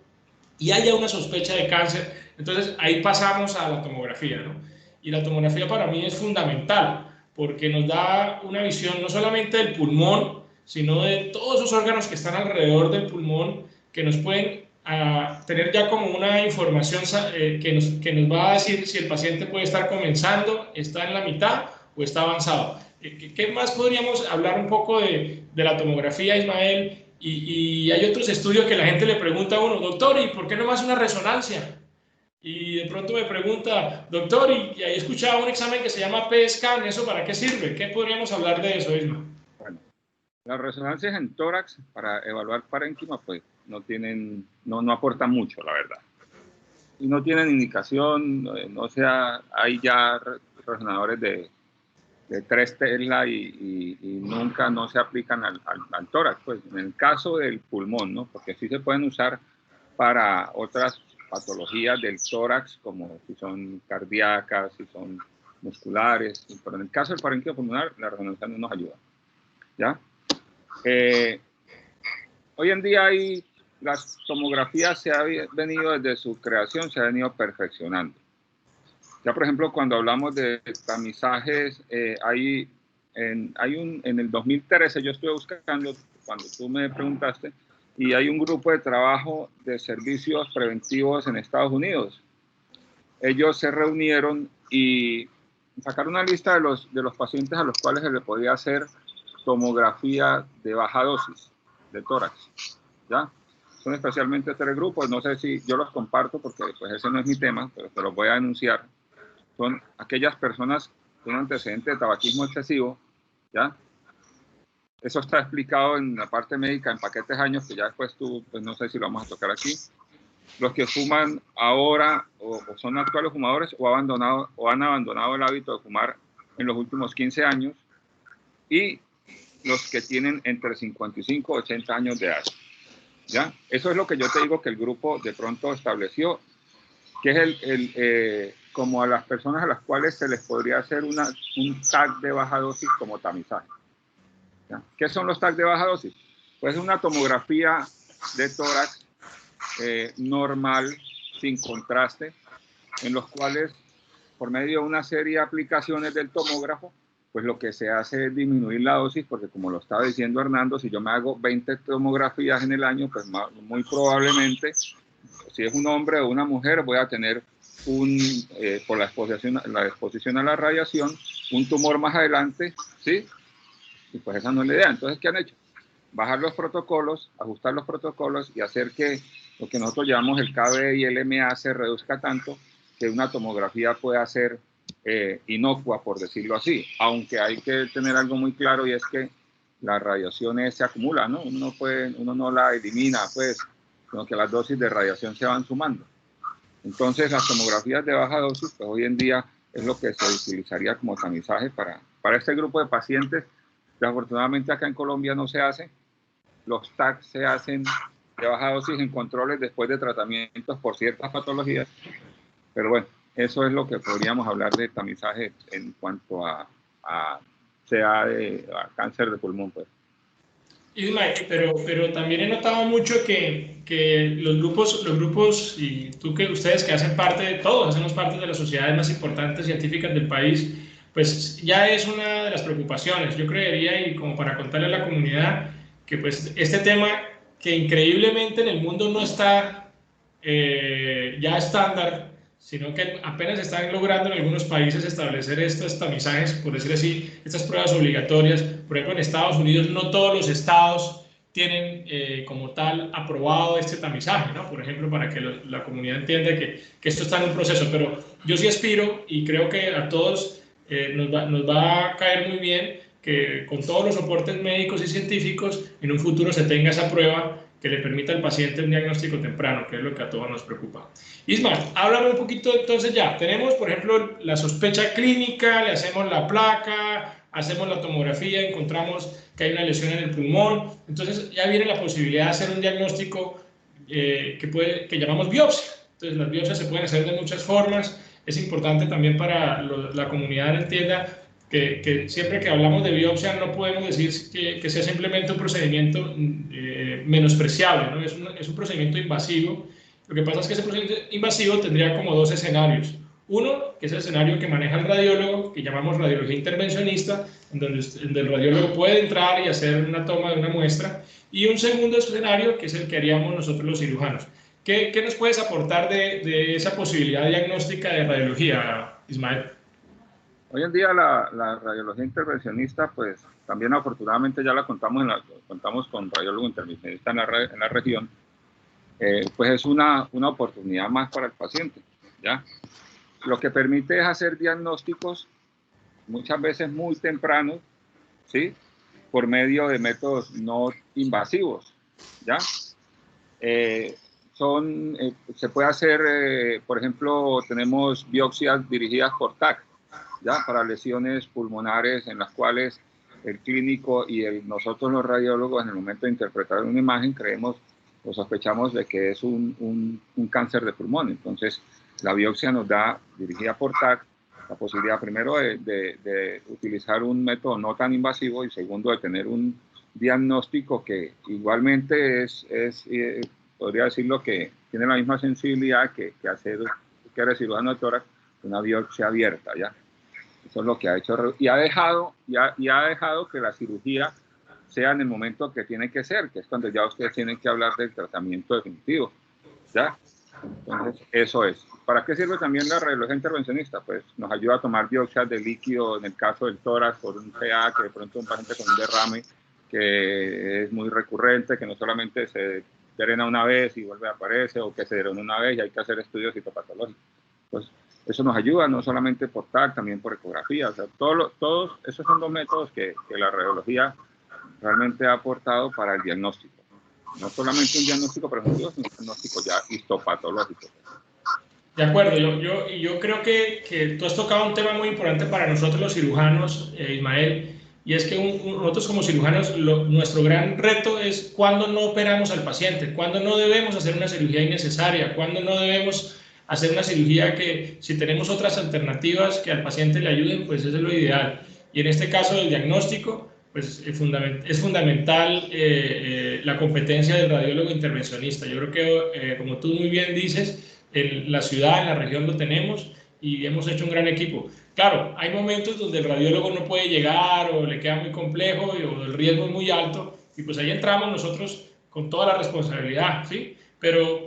y haya una sospecha de cáncer, entonces ahí pasamos a la tomografía, ¿no? Y la tomografía para mí es fundamental, porque nos da una visión no solamente del pulmón, sino de todos esos órganos que están alrededor del pulmón, que nos pueden tener ya como una información que nos va a decir si el paciente puede estar comenzando, está en la mitad o está avanzado. ¿Qué más podríamos hablar un poco de la tomografía, Ismael? Y hay otros estudios que la gente le pregunta a uno, doctor, ¿y por qué no más una resonancia? Y de pronto me pregunta, doctor, y ahí escuchaba un examen que se llama PET-scan, ¿eso para qué sirve? ¿Qué podríamos hablar de eso, Isma? Bueno, las resonancias en tórax para evaluar parénquima, pues no aportan mucho, la verdad. y no tienen indicación, no sea, hay ya resonadores de 3 Tesla y nunca no se aplican al tórax. Pues en el caso del pulmón, ¿no? Porque sí se pueden usar para otras patologías del tórax, como si son cardíacas, si son musculares, pero en el caso del parénquima pulmonar, la resonancia no nos ayuda, ¿ya? Hoy en día las tomografías se ha venido desde su creación, se ha venido perfeccionando. Ya, por ejemplo, cuando hablamos de tamizajes, en el 2013 yo estuve buscando, cuando tú me preguntaste, y hay un grupo de trabajo de servicios preventivos en Estados Unidos. Ellos se reunieron y sacaron una lista de los pacientes a los cuales se le podía hacer tomografía de baja dosis de tórax, ¿ya? Son especialmente 3 grupos, no sé si yo los comparto porque pues ese no es mi tema, pero te los voy a denunciar. Son aquellas personas con un antecedente de tabaquismo excesivo, ¿ya? Eso está explicado en la parte médica en paquetes años, que ya después tú, pues no sé si lo vamos a tocar aquí. Los que fuman ahora o son actuales fumadores o han abandonado el hábito de fumar en los últimos 15 años, y los que tienen entre 55 y 80 años de edad, ¿ya? Eso es lo que yo te digo que el grupo de pronto estableció, que es como a las personas a las cuales se les podría hacer un TAC de baja dosis como tamizaje, ¿ya? ¿Qué son los TAC de baja dosis? Pues una tomografía de tórax normal, sin contraste, en los cuales, por medio de una serie de aplicaciones del tomógrafo, pues lo que se hace es disminuir la dosis, porque como lo estaba diciendo Hernando, si yo me hago 20 tomografías en el año, pues muy probablemente, si es un hombre o una mujer, voy a tener por la exposición a la radiación, un tumor más adelante, ¿sí? Y pues esa no es la idea. Entonces, ¿qué han hecho? Bajar los protocolos, ajustar los protocolos y hacer que lo que nosotros llamamos el KB y el MA se reduzca tanto que una tomografía pueda ser inocua, por decirlo así, aunque hay que tener algo muy claro, y es que las radiaciones se acumulan, ¿no? Uno no la elimina, pues, sino que las dosis de radiación se van sumando. Entonces, las tomografías de baja dosis, pues hoy en día es lo que se utilizaría como tamizaje para este grupo de pacientes. Desafortunadamente acá en Colombia no se hace. Los TAC se hacen de baja dosis en controles después de tratamientos por ciertas patologías. Pero bueno, eso es lo que podríamos hablar de tamizaje en cuanto a cáncer de pulmón, pues. Ismael, pero también he notado mucho que los grupos y ustedes que hacen parte de todos, hacemos parte de las sociedades más importantes científicas del país, pues ya es una de las preocupaciones. Yo creería, y como para contarle a la comunidad, que pues este tema que increíblemente en el mundo no está ya estándar, sino que apenas están logrando en algunos países establecer estos tamizajes, por decir así, estas pruebas obligatorias. Por ejemplo, en Estados Unidos no todos los estados tienen como tal aprobado este tamizaje, ¿no? Por ejemplo, para que la comunidad entienda que esto está en un proceso, pero yo sí aspiro y creo que a todos nos va a caer muy bien que con todos los soportes médicos y científicos en un futuro se tenga esa prueba que le permita al paciente un diagnóstico temprano, que es lo que a todos nos preocupa. Ismael, háblame un poquito entonces ya. Tenemos, por ejemplo, la sospecha clínica, le hacemos la placa, hacemos la tomografía, encontramos que hay una lesión en el pulmón. Entonces ya viene la posibilidad de hacer un diagnóstico que llamamos biopsia. Entonces las biopsias se pueden hacer de muchas formas. Es importante también para la comunidad entienda que siempre que hablamos de biopsia no podemos decir que sea simplemente un procedimiento menospreciable, ¿no? Es un procedimiento invasivo. Lo que pasa es que ese procedimiento invasivo tendría como 2 escenarios. Uno, que es el escenario que maneja el radiólogo, que llamamos radiología intervencionista, en donde el radiólogo puede entrar y hacer una toma de una muestra. Y un segundo escenario, que es el que haríamos nosotros los cirujanos. ¿Qué nos puedes aportar de esa posibilidad diagnóstica de radiología, Ismael? Hoy en día la radiología intervencionista, pues también afortunadamente ya la contamos con radiólogo intervencionista en la región, pues es una oportunidad más para el paciente, ¿ya? Lo que permite es hacer diagnósticos muchas veces muy tempranos, ¿sí? Por medio de métodos no invasivos, ¿ya? se puede hacer, por ejemplo, tenemos biopsias dirigidas por TAC, ¿ya? Para lesiones pulmonares en las cuales el clínico y nosotros los radiólogos en el momento de interpretar una imagen creemos o sospechamos de que es un cáncer de pulmón. Entonces, la biopsia nos da, dirigida por TAC, la posibilidad primero de utilizar un método no tan invasivo y segundo de tener un diagnóstico que igualmente podría decirlo que tiene la misma sensibilidad que hacer que eres cirujano de tórax, una biopsia abierta, ¿ya? Eso es lo que ha hecho y ha dejado que la cirugía sea en el momento que tiene que ser, que es cuando ya ustedes tienen que hablar del tratamiento definitivo, ¿ya? Entonces, eso es. ¿Para qué sirve también la radiología intervencionista? Pues nos ayuda a tomar biopsias de líquido, en el caso del tórax, por un PA, que de pronto un paciente con un derrame, que es muy recurrente, que no solamente se drena una vez y vuelve a aparecer, o que se drena una vez y hay que hacer estudios citopatológicos. Pues eso nos ayuda, no solamente por TAC, también por ecografía. O sea, todos esos son dos métodos que la radiología realmente ha aportado para el diagnóstico. No solamente un diagnóstico preventivo, sino un diagnóstico ya histopatológico. De acuerdo, yo creo que tú has tocado un tema muy importante para nosotros los cirujanos, Ismael, y es que nosotros como cirujanos, nuestro gran reto es cuándo no operamos al paciente, cuándo no debemos hacer una cirugía innecesaria, cuándo no debemos hacer una cirugía que si tenemos otras alternativas que al paciente le ayuden, pues eso es lo ideal. Y en este caso del diagnóstico, pues es fundamental la competencia del radiólogo intervencionista. Yo creo que, como tú muy bien dices, en la ciudad, en la región lo tenemos y hemos hecho un gran equipo. Claro, hay momentos donde el radiólogo no puede llegar o le queda muy complejo o el riesgo es muy alto y pues ahí entramos nosotros con toda la responsabilidad, ¿sí? Pero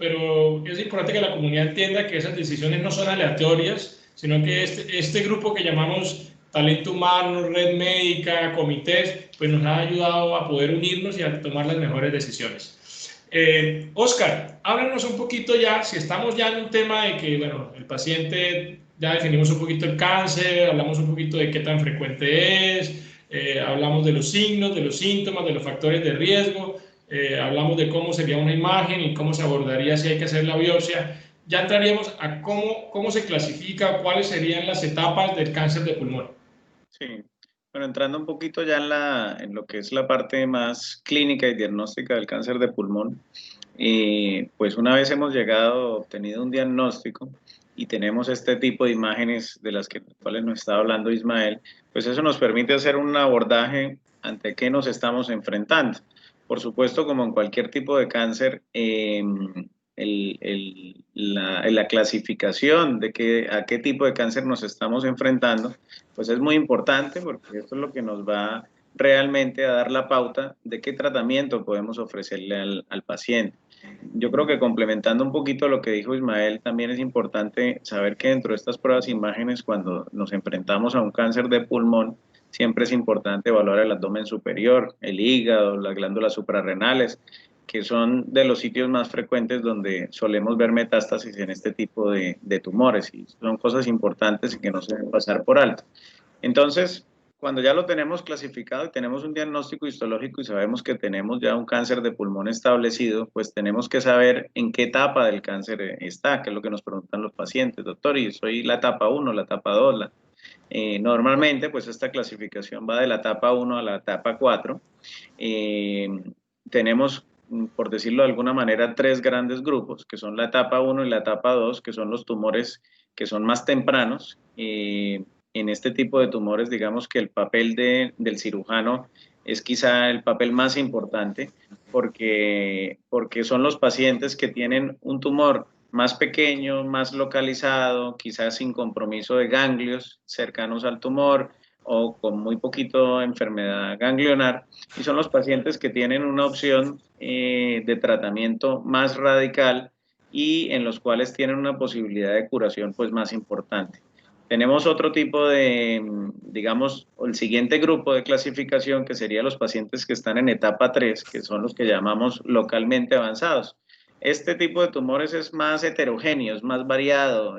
es importante que la comunidad entienda que esas decisiones no son aleatorias, sino que este grupo que llamamos talento humano, red médica, comités, pues nos ha ayudado a poder unirnos y a tomar las mejores decisiones. Oscar, háblanos un poquito ya, si estamos ya en un tema de que, bueno, el paciente, ya definimos un poquito el cáncer, hablamos un poquito de qué tan frecuente es, hablamos de los signos, de los síntomas, de los factores de riesgo, hablamos de cómo sería una imagen y cómo se abordaría si hay que hacer la biopsia. Ya entraríamos a cómo se clasifica, cuáles serían las etapas del cáncer de pulmón. Sí, bueno, entrando un poquito ya en lo que es la parte más clínica y diagnóstica del cáncer de pulmón, pues una vez hemos llegado, obtenido un diagnóstico y tenemos este tipo de imágenes de las cuales nos está hablando Ismael, pues eso nos permite hacer un abordaje ante qué nos estamos enfrentando. Por supuesto, como en cualquier tipo de cáncer, la clasificación de a qué tipo de cáncer nos estamos enfrentando, pues es muy importante porque esto es lo que nos va realmente a dar la pauta de qué tratamiento podemos ofrecerle al paciente. Yo creo que complementando un poquito lo que dijo Ismael, también es importante saber que dentro de estas pruebas e imágenes, cuando nos enfrentamos a un cáncer de pulmón, siempre es importante evaluar el abdomen superior, el hígado, las glándulas suprarrenales, que son de los sitios más frecuentes donde solemos ver metástasis en este tipo de tumores, y son cosas importantes que no se deben pasar por alto. Entonces, cuando ya lo tenemos clasificado y tenemos un diagnóstico histológico y sabemos que tenemos ya un cáncer de pulmón establecido, pues tenemos que saber en qué etapa del cáncer está, que es lo que nos preguntan los pacientes. Doctor, y soy la etapa 1, la etapa 2, normalmente, pues esta clasificación va de la etapa 1 a la etapa 4. Tenemos, por decirlo de alguna manera, tres grandes grupos, que son la etapa 1 y la etapa 2, que son los tumores que son más tempranos. En este tipo de tumores, digamos que el papel del cirujano es quizá el papel más importante, porque son los pacientes que tienen un tumor más pequeño, más localizado, quizás sin compromiso de ganglios cercanos al tumor o con muy poquito enfermedad ganglionar, y son los pacientes que tienen una opción de tratamiento más radical y en los cuales tienen una posibilidad de curación pues más importante. Tenemos otro tipo de, digamos, el siguiente grupo de clasificación, que serían los pacientes que están en etapa 3, que son los que llamamos localmente avanzados. Este tipo de tumores es más heterogéneo, es más variado.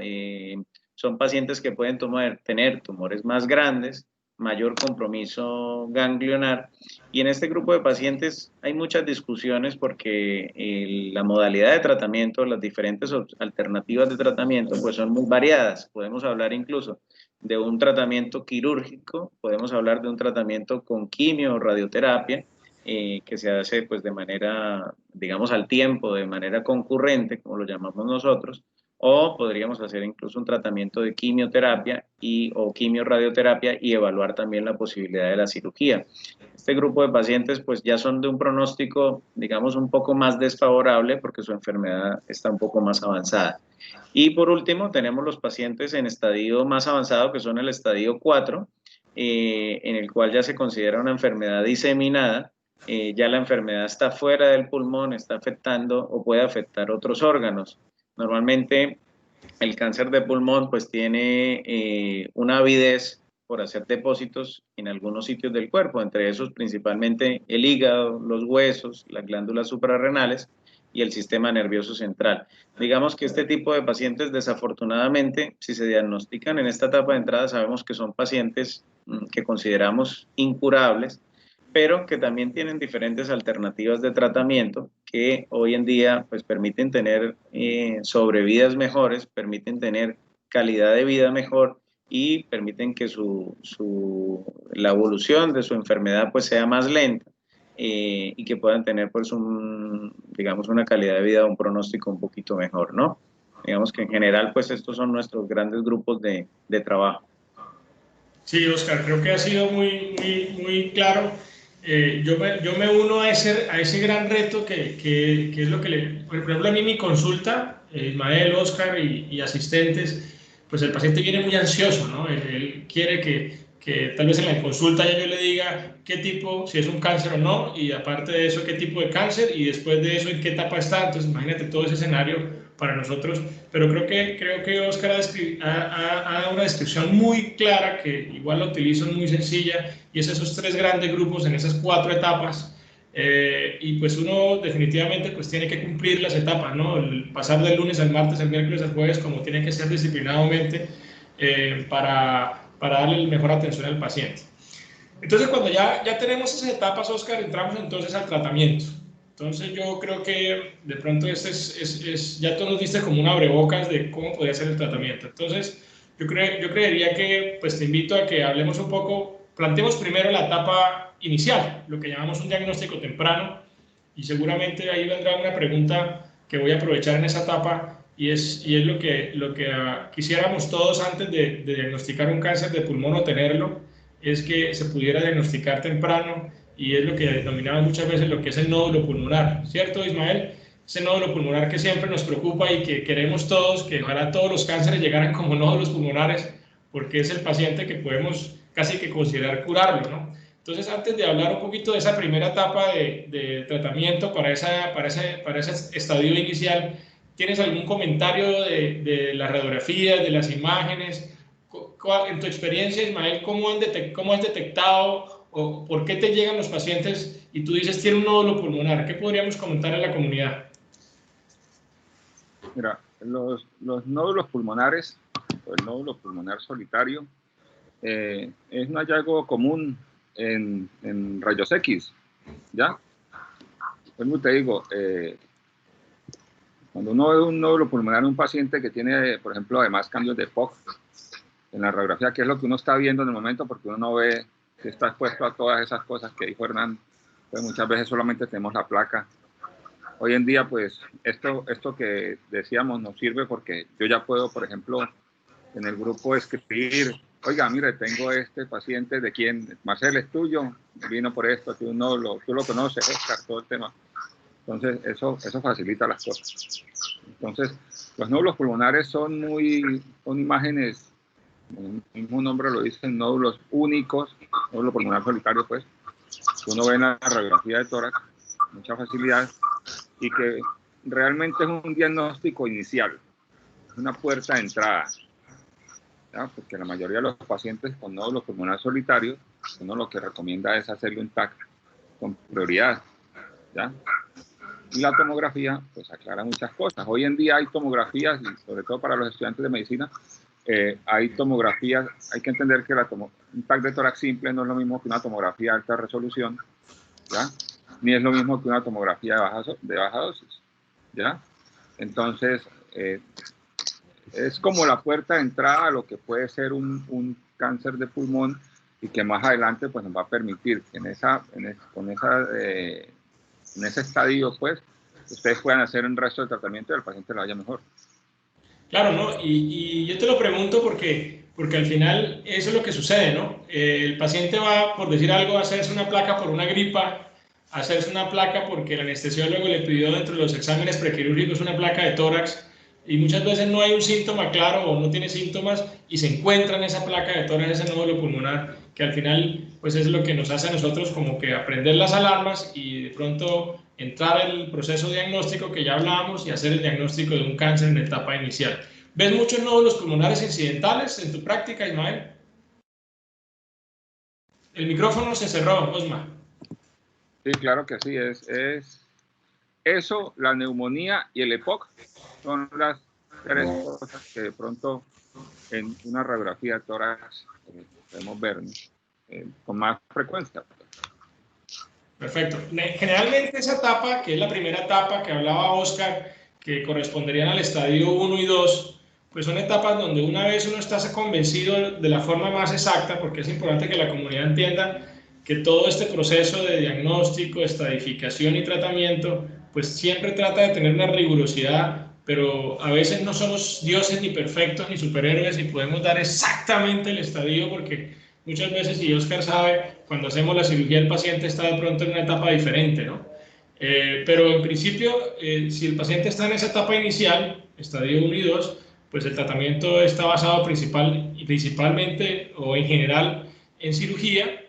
Son pacientes que pueden tener tumores más grandes, mayor compromiso ganglionar. Y en este grupo de pacientes hay muchas discusiones porque la modalidad de tratamiento, las diferentes alternativas de tratamiento, pues son muy variadas. Podemos hablar incluso de un tratamiento quirúrgico, podemos hablar de un tratamiento con quimio o radioterapia, que se hace pues de manera, digamos, al tiempo, de manera concurrente, como lo llamamos nosotros, o podríamos hacer incluso un tratamiento de quimioterapia o quimioradioterapia y evaluar también la posibilidad de la cirugía. Este grupo de pacientes pues ya son de un pronóstico, digamos, un poco más desfavorable porque su enfermedad está un poco más avanzada. Y por último, tenemos los pacientes en estadio más avanzado, que son el estadio 4, en el cual ya se considera una enfermedad diseminada. Ya la enfermedad está fuera del pulmón, está afectando o puede afectar otros órganos. Normalmente el cáncer de pulmón pues tiene una avidez por hacer depósitos en algunos sitios del cuerpo, entre esos principalmente el hígado, los huesos, las glándulas suprarrenales y el sistema nervioso central. Digamos que este tipo de pacientes, desafortunadamente, si se diagnostican en esta etapa de entrada, sabemos que son pacientes que consideramos incurables, pero que también tienen diferentes alternativas de tratamiento que hoy en día pues permiten tener sobrevidas mejores, permiten tener calidad de vida mejor y permiten que la evolución de su enfermedad pues sea más lenta, y que puedan tener pues digamos una calidad de vida, un pronóstico un poquito mejor, ¿no? Digamos que en general pues estos son nuestros grandes grupos de trabajo. Sí, Oscar, creo que ha sido muy claro. Yo me uno a ese gran reto que es lo que por ejemplo, a mí mi consulta, Ismael, Oscar y asistentes, pues el paciente viene muy ansioso, ¿no? Él quiere que tal vez en la consulta ya yo le diga qué tipo, si es un cáncer o no, y aparte de eso, qué tipo de cáncer, y después de eso, en qué etapa está. Entonces, imagínate todo ese escenario para nosotros, pero creo que Oscar ha dado una descripción muy clara, que igual la utilizo, muy sencilla, y es esos tres grandes grupos en esas cuatro etapas. Y pues uno definitivamente pues tiene que cumplir las etapas, ¿no? El pasar del lunes al martes, al miércoles al jueves, como tiene que ser disciplinadamente, para darle la mejor atención al paciente. Entonces, cuando ya tenemos esas etapas, Oscar, entramos entonces al tratamiento. Entonces, yo creo que de pronto ya tú nos diste como un abrebocas de cómo podría ser el tratamiento. Entonces, yo creería que pues te invito a que hablemos un poco, planteemos primero la etapa inicial, lo que llamamos un diagnóstico temprano, y seguramente ahí vendrá una pregunta que voy a aprovechar en esa etapa, y es lo que quisiéramos todos antes de diagnosticar un cáncer de pulmón o tenerlo, es que se pudiera diagnosticar temprano, y es lo que denominamos muchas veces lo que es el nódulo pulmonar, ¿cierto, Ismael? Ese nódulo pulmonar que siempre nos preocupa y que queremos todos, que ojalá todos los cánceres llegaran como nódulos pulmonares, porque es el paciente que podemos casi que considerar curarlo, ¿no? Entonces, antes de hablar un poquito de esa primera etapa de tratamiento para ese estadio inicial, ¿tienes algún comentario de las radiografías, de las imágenes? En tu experiencia, Ismael, ¿cómo has detectado o por qué te llegan los pacientes y tú dices tiene un nódulo pulmonar? ¿Qué podríamos comentar a la comunidad? Mira, los nódulos pulmonares, o el nódulo pulmonar solitario, es un hallazgo común en rayos X, ¿ya? Como te digo, cuando uno ve un nódulo pulmonar en un paciente que tiene, por ejemplo, además cambios de POC en la radiografía, que es lo que uno está viendo en el momento, porque uno no ve que está expuesto a todas esas cosas que dijo Hernán, pues muchas veces solamente tenemos la placa. Hoy en día, pues, esto que decíamos nos sirve porque yo ya puedo, por ejemplo, en el grupo escribir: oiga, mire, tengo este paciente, ¿de quién? Marcel, es tuyo, vino por esto, tú lo conoces, Oscar, todo el tema. Entonces, eso facilita las cosas. Entonces, los nódulos pulmonares son imágenes, como el mismo nombre lo dice, nódulos únicos, nódulo pulmonar solitario, pues, que uno ve en la radiografía de tórax, mucha facilidad, y que realmente es un diagnóstico inicial, es una puerta de entrada, ¿ya? Porque la mayoría de los pacientes con nódulos pulmonares solitarios, uno lo que recomienda es hacerlo un TAC con prioridad, ¿ya? Y la tomografía, pues, aclara muchas cosas. Hoy en día hay tomografías, y sobre todo para los estudiantes de medicina, hay tomografías, hay que entender que un TAC de tórax simple no es lo mismo que una tomografía de alta resolución, ¿ya? Ni es lo mismo que una tomografía de baja dosis, ¿ya? Entonces, es como la puerta de entrada a lo que puede ser un cáncer de pulmón, y que más adelante pues nos va a permitir que en ese estadio pues ustedes puedan hacer el resto del tratamiento y al paciente le vaya mejor. Claro, ¿no? Y yo te lo pregunto porque al final eso es lo que sucede, ¿no? El paciente va, por decir algo, a hacerse una placa por una gripa, a hacerse una placa porque el anestesiólogo le pidió dentro de los exámenes prequirúrgicos una placa de tórax, y muchas veces no hay un síntoma claro o no tiene síntomas y se encuentra en esa placa de tórax, ese nódulo pulmonar, que al final pues es lo que nos hace a nosotros como que aprender las alarmas y de pronto entrar en el proceso diagnóstico que ya hablábamos y hacer el diagnóstico de un cáncer en la etapa inicial. ¿Ves muchos nódulos pulmonares incidentales en tu práctica, Ismael? El micrófono se cerró, Osma. Sí, claro que sí, eso, la neumonía y el EPOC son las tres cosas que de pronto en una radiografía de tórax podemos ver, ¿no? Con más frecuencia. Perfecto. Generalmente esa etapa, que es la primera etapa que hablaba Oscar, que corresponderían al estadio 1 y 2, pues son etapas donde una vez uno está convencido de la forma más exacta, porque es importante que la comunidad entienda que todo este proceso de diagnóstico, estadificación y tratamiento, pues siempre trata de tener una rigurosidad, pero a veces no somos dioses ni perfectos ni superhéroes y podemos dar exactamente el estadio, porque muchas veces, y Oscar sabe, cuando hacemos la cirugía el paciente está de pronto en una etapa diferente, ¿no? Pero en principio, si el paciente está en esa etapa inicial, estadio 1 y 2, pues el tratamiento está basado principalmente o en general en cirugía,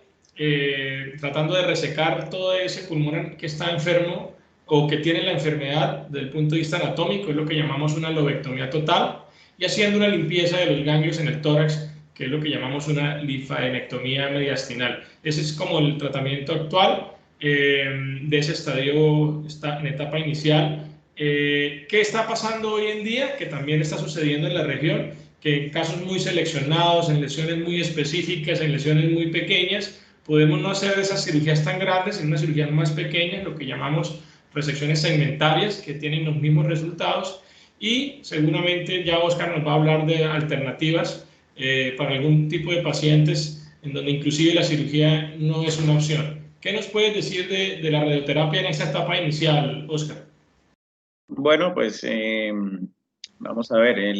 tratando de resecar todo ese pulmón que está enfermo o que tiene la enfermedad desde el punto de vista anatómico, es lo que llamamos una lobectomía total, y haciendo una limpieza de los ganglios en el tórax, que es lo que llamamos una linfadenectomía mediastinal. Ese es como el tratamiento actual de ese estadio en etapa inicial. ¿Qué está pasando hoy en día? Que también está sucediendo en la región, que en casos muy seleccionados, en lesiones muy específicas, en lesiones muy pequeñas, podemos no hacer esas cirugías tan grandes, en unas cirugías más pequeñas, lo que llamamos resecciones segmentarias, que tienen los mismos resultados, y seguramente ya Oscar nos va a hablar de alternativas para algún tipo de pacientes en donde inclusive la cirugía no es una opción. ¿Qué nos puedes decir de la radioterapia en esta etapa inicial, Oscar? Bueno, pues vamos a ver,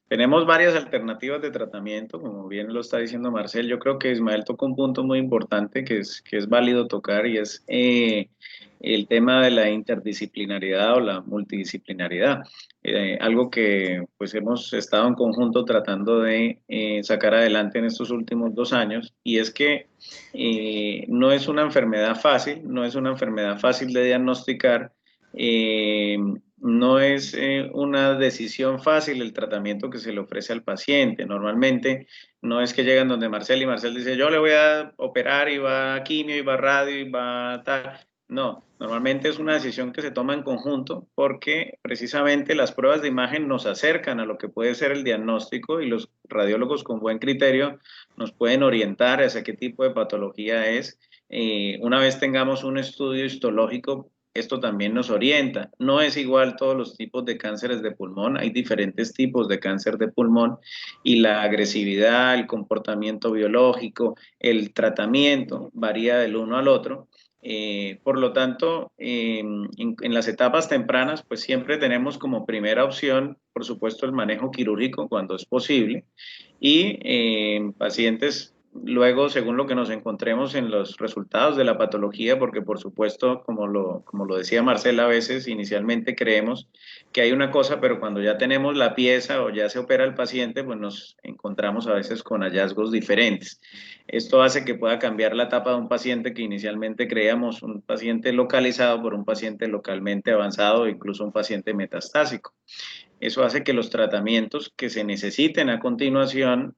tenemos varias alternativas de tratamiento, como bien lo está diciendo Marcel. Yo creo que Ismael tocó un punto muy importante que es válido tocar, y es el tema de la interdisciplinariedad o la multidisciplinariedad. Algo que pues hemos estado en conjunto tratando de sacar adelante en estos últimos 2 años, y es que no es una enfermedad fácil, no es una enfermedad fácil de diagnosticar. No es una decisión fácil el tratamiento que se le ofrece al paciente. Normalmente no es que llegan donde Marcel y Marcel dice yo le voy a operar y va a quimio y va a radio y va a tal. No, normalmente es una decisión que se toma en conjunto porque precisamente las pruebas de imagen nos acercan a lo que puede ser el diagnóstico, y los radiólogos con buen criterio nos pueden orientar hacia qué tipo de patología es. Una vez tengamos un estudio histológico, esto también nos orienta. No es igual todos los tipos de cánceres de pulmón, hay diferentes tipos de cáncer de pulmón, y la agresividad, el comportamiento biológico, el tratamiento varía del uno al otro. Por lo tanto, en las etapas tempranas, pues siempre tenemos como primera opción, por supuesto, el manejo quirúrgico cuando es posible, y pacientes luego, según lo que nos encontremos en los resultados de la patología, porque por supuesto, como lo decía Marcela, a veces inicialmente creemos que hay una cosa, pero cuando ya tenemos la pieza o ya se opera el paciente, pues nos encontramos a veces con hallazgos diferentes. Esto hace que pueda cambiar la etapa de un paciente que inicialmente creíamos un paciente localizado por un paciente localmente avanzado, incluso un paciente metastásico. Eso hace que los tratamientos que se necesiten a continuación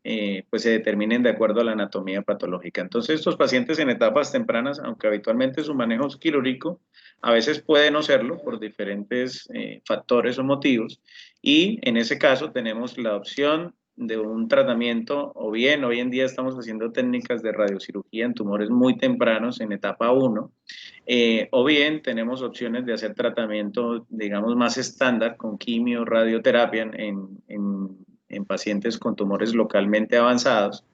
pues se determinen de acuerdo a la anatomía patológica. Entonces, estos pacientes en etapas tempranas, aunque habitualmente su manejo es quirúrgico, a veces puede no serlo por diferentes factores o motivos, y en ese caso tenemos la opción un tratamiento, o bien hoy en día estamos haciendo técnicas de radiocirugía en tumores muy tempranos, en etapa 1, o bien tenemos opciones de hacer tratamiento, digamos, más estándar con quimio, radioterapia en pacientes con tumores localmente avanzados.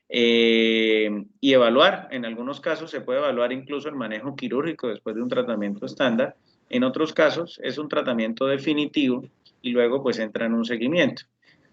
Y evaluar, en algunos casos se puede evaluar incluso el manejo quirúrgico después de un tratamiento estándar, en otros casos es un tratamiento definitivo y luego pues entra en un seguimiento.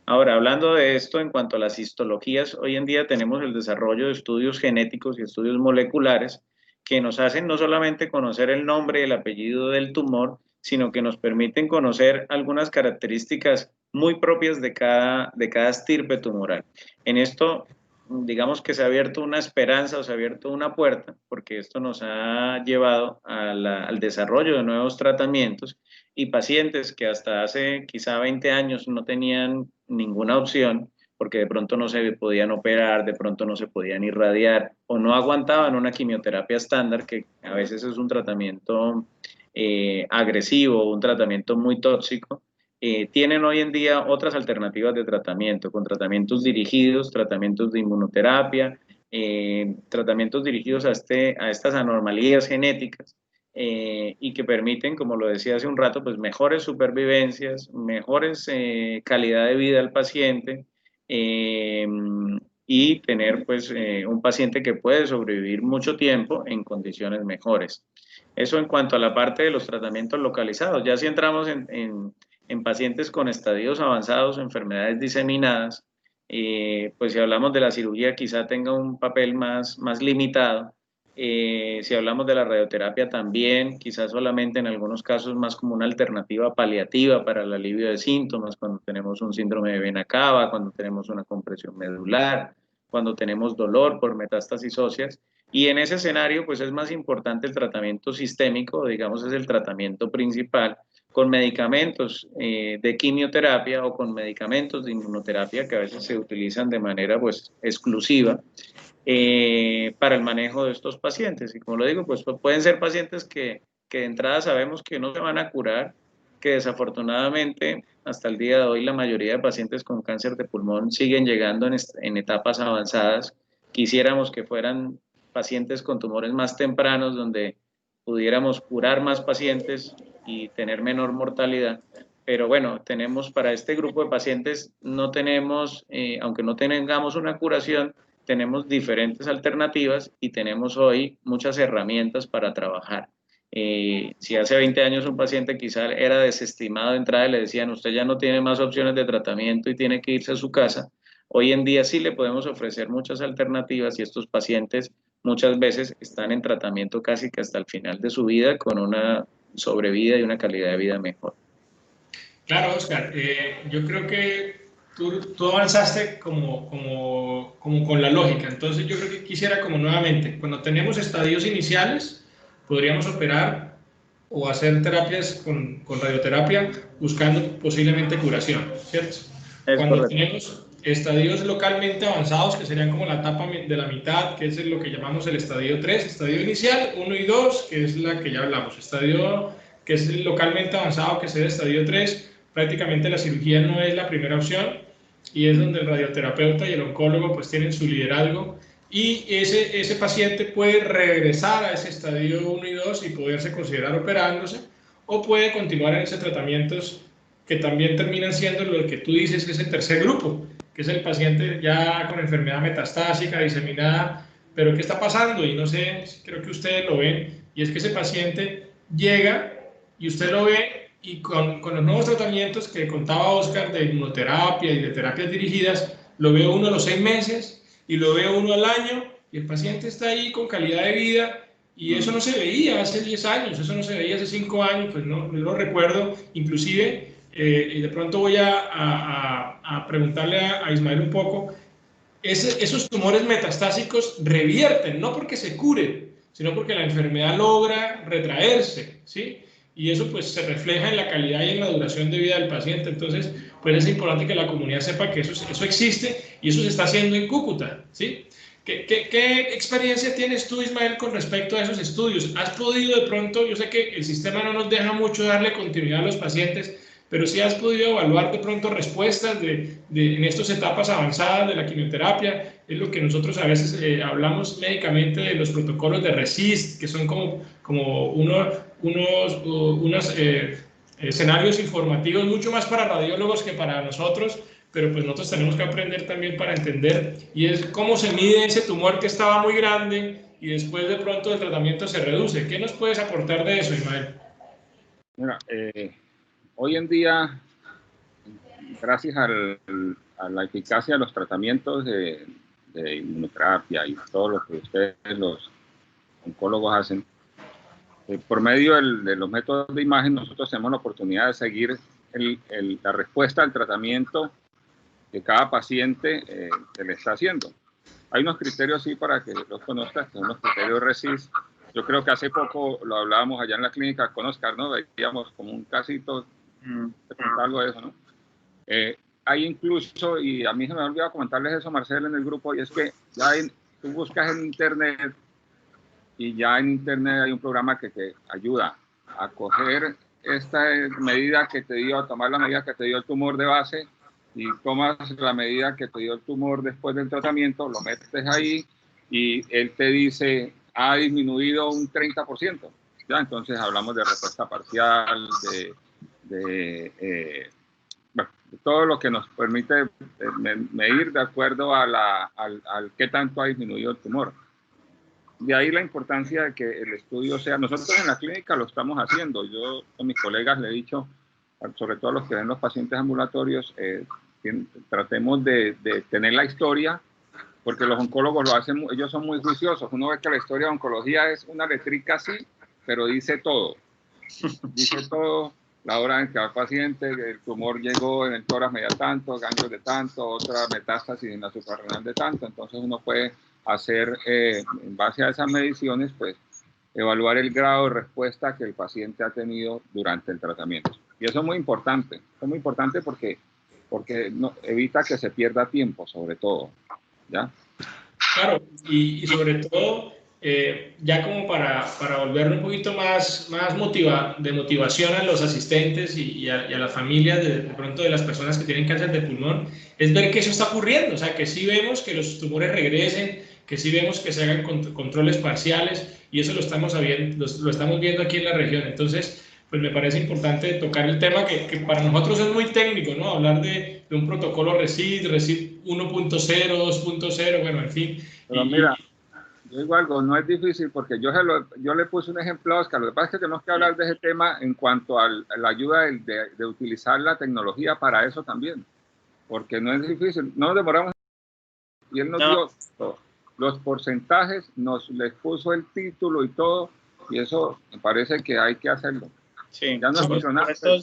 Ahora, hablando de esto, en cuanto a las histologías, hoy en día tenemos el desarrollo de estudios genéticos y estudios moleculares que nos hacen no solamente conocer el nombre y el apellido del tumor, sino que nos permiten conocer algunas características muy propias de cada estirpe tumoral. En esto, digamos que se ha abierto una esperanza o se ha abierto una puerta, porque esto nos ha llevado al desarrollo de nuevos tratamientos y pacientes que hasta hace quizá 20 años no tenían ninguna opción, porque de pronto no se podían operar, de pronto no se podían irradiar o no aguantaban una quimioterapia estándar, que a veces es un tratamiento agresivo, un tratamiento muy tóxico. Tienen hoy en día otras alternativas de tratamiento, con tratamientos dirigidos, tratamientos de inmunoterapia, tratamientos dirigidos a estas anormalías genéticas, y que permiten, como lo decía hace un rato, pues mejores supervivencias, mejores calidad de vida al paciente, y tener pues un paciente que puede sobrevivir mucho tiempo en condiciones mejores. Eso en cuanto a la parte de los tratamientos localizados. Ya si entramos en pacientes con estadios avanzados, enfermedades diseminadas, pues si hablamos de la cirugía quizá tenga un papel más limitado. Si hablamos de la radioterapia también, quizás solamente en algunos casos más como una alternativa paliativa para el alivio de síntomas, cuando tenemos un síndrome de vena cava, cuando tenemos una compresión medular, cuando tenemos dolor por metástasis óseas. Y en ese escenario, pues es más importante el tratamiento sistémico, digamos, es el tratamiento principal, con medicamentos de quimioterapia o con medicamentos de inmunoterapia que a veces se utilizan de manera pues exclusiva para el manejo de estos pacientes. Y como lo digo, pues pueden ser pacientes que de entrada sabemos que no se van a curar, que desafortunadamente hasta el día de hoy la mayoría de pacientes con cáncer de pulmón siguen llegando en etapas avanzadas. Quisiéramos que fueran pacientes con tumores más tempranos, donde pudiéramos curar más pacientes y tener menor mortalidad. Pero bueno, tenemos para este grupo de pacientes, no tenemos, aunque no tengamos una curación, tenemos diferentes alternativas y tenemos hoy muchas herramientas para trabajar. Si hace 20 años un paciente quizá era desestimado de entrada y le decían, usted ya no tiene más opciones de tratamiento y tiene que irse a su casa, hoy en día sí le podemos ofrecer muchas alternativas y estos pacientes muchas veces están en tratamiento casi que hasta el final de su vida con una sobrevida y una calidad de vida mejor. Claro, Oscar, yo creo que tú avanzaste como con la lógica, entonces yo creo que quisiera como nuevamente, cuando tenemos estadios iniciales, podríamos operar o hacer terapias con radioterapia buscando posiblemente curación, ¿cierto? Cuando correcto. tenemos estadios localmente avanzados, que serían como la etapa de la mitad, que es lo que llamamos el estadio 3, estadio inicial, 1 y 2, que es la que ya hablamos, estadio que es localmente avanzado, que es el estadio 3, prácticamente la cirugía no es la primera opción y es donde el radioterapeuta y el oncólogo pues tienen su liderazgo y ese paciente puede regresar a ese estadio 1 y 2 y poderse considerar operándose o puede continuar en ese tratamientos que también terminan siendo lo que tú dices que es el tercer grupo, que es el paciente ya con enfermedad metastásica, diseminada, pero ¿qué está pasando? Y no sé, creo que ustedes lo ven, y es que ese paciente llega y usted lo ve y con los nuevos tratamientos que contaba Oscar de inmunoterapia y de terapias dirigidas, lo ve uno a los 6 meses y lo ve uno al año y el paciente está ahí con calidad de vida y eso no se veía hace 10 años, eso no se veía hace 5 años, pues no lo recuerdo, inclusive, y de pronto voy a preguntarle a Ismael un poco, esos tumores metastásicos revierten, no porque se curen, sino porque la enfermedad logra retraerse, ¿sí? Y eso pues se refleja en la calidad y en la duración de vida del paciente. Entonces, pues es importante que la comunidad sepa que eso existe y eso se está haciendo en Cúcuta, ¿sí? ¿Qué experiencia tienes tú, Ismael, con respecto a esos estudios? ¿Has podido de pronto, yo sé que el sistema no nos deja mucho darle continuidad a los pacientes, pero sí has podido evaluar de pronto respuestas en estas etapas avanzadas de la quimioterapia. Es lo que nosotros a veces hablamos médicamente de los protocolos de RECIST, que son como unos escenarios informativos mucho más para radiólogos que para nosotros, pero pues nosotros tenemos que aprender también para entender, y es cómo se mide ese tumor que estaba muy grande y después de pronto el tratamiento se reduce. ¿Qué nos puedes aportar de eso, Ismael? Mira, hoy en día, gracias a la eficacia de los tratamientos de inmunoterapia y todo lo que ustedes, los oncólogos, hacen, por medio de los métodos de imagen, nosotros tenemos la oportunidad de seguir la respuesta al tratamiento que cada paciente se le está haciendo. Hay unos criterios, sí, para que los conozcas, que son los criterios RECIST. Yo creo que hace poco lo hablábamos allá en la clínica con Oscar, ¿no? Veíamos como un casito, algo de eso, ¿no? Hay incluso, y a mí se me ha olvidado comentarles eso, Marcel, en el grupo, y es que ya tú buscas en internet, y ya en internet hay un programa que te ayuda a coger esta medida que te dio, a tomar la medida que te dio el tumor de base, y tomas la medida que te dio el tumor después del tratamiento, lo metes ahí, y él te dice, ha disminuido un 30%. ¿Ya? Entonces hablamos de respuesta parcial, de todo lo que nos permite medir de acuerdo al qué tanto ha disminuido el tumor. De ahí la importancia de que el estudio sea, nosotros en la clínica lo estamos haciendo, yo con mis colegas le he dicho, sobre todo los que ven los pacientes ambulatorios, tratemos de tener la historia, porque los oncólogos lo hacen, ellos son muy juiciosos. Uno ve que la historia de oncología es una letrica así, pero dice todo. Dice todo, la hora en que el paciente, el tumor llegó en el tórax media tanto, ganglios de tanto, otra metástasis en la suprarrenal de tanto. Entonces uno puede hacer, en base a esas mediciones, pues evaluar el grado de respuesta que el paciente ha tenido durante el tratamiento. Y eso es muy importante porque no, evita que se pierda tiempo, sobre todo. ¿Ya? Claro, y sobre todo, ya como para volverlo un poquito más de motivación a los asistentes y a las familias de pronto de las personas que tienen cáncer de pulmón, es ver que eso está ocurriendo, o sea, que sí vemos que los tumores regresen, que sí vemos que se hagan controles parciales, y eso lo estamos viendo aquí en la región. Entonces, pues me parece importante tocar el tema que para nosotros es muy técnico, ¿no? Hablar de un protocolo RECIST 1.0, 2.0, bueno, en fin. Pero mira, yo digo algo, no es difícil porque yo le puse un ejemplo a Oscar. Lo que pasa es que tenemos que hablar de ese tema en cuanto a la ayuda de utilizar la tecnología para eso también, porque no es difícil, no nos demoramos. Y él nos dio los porcentajes, les puso el título y todo, y eso me parece que hay que hacerlo. Sí, ya no esto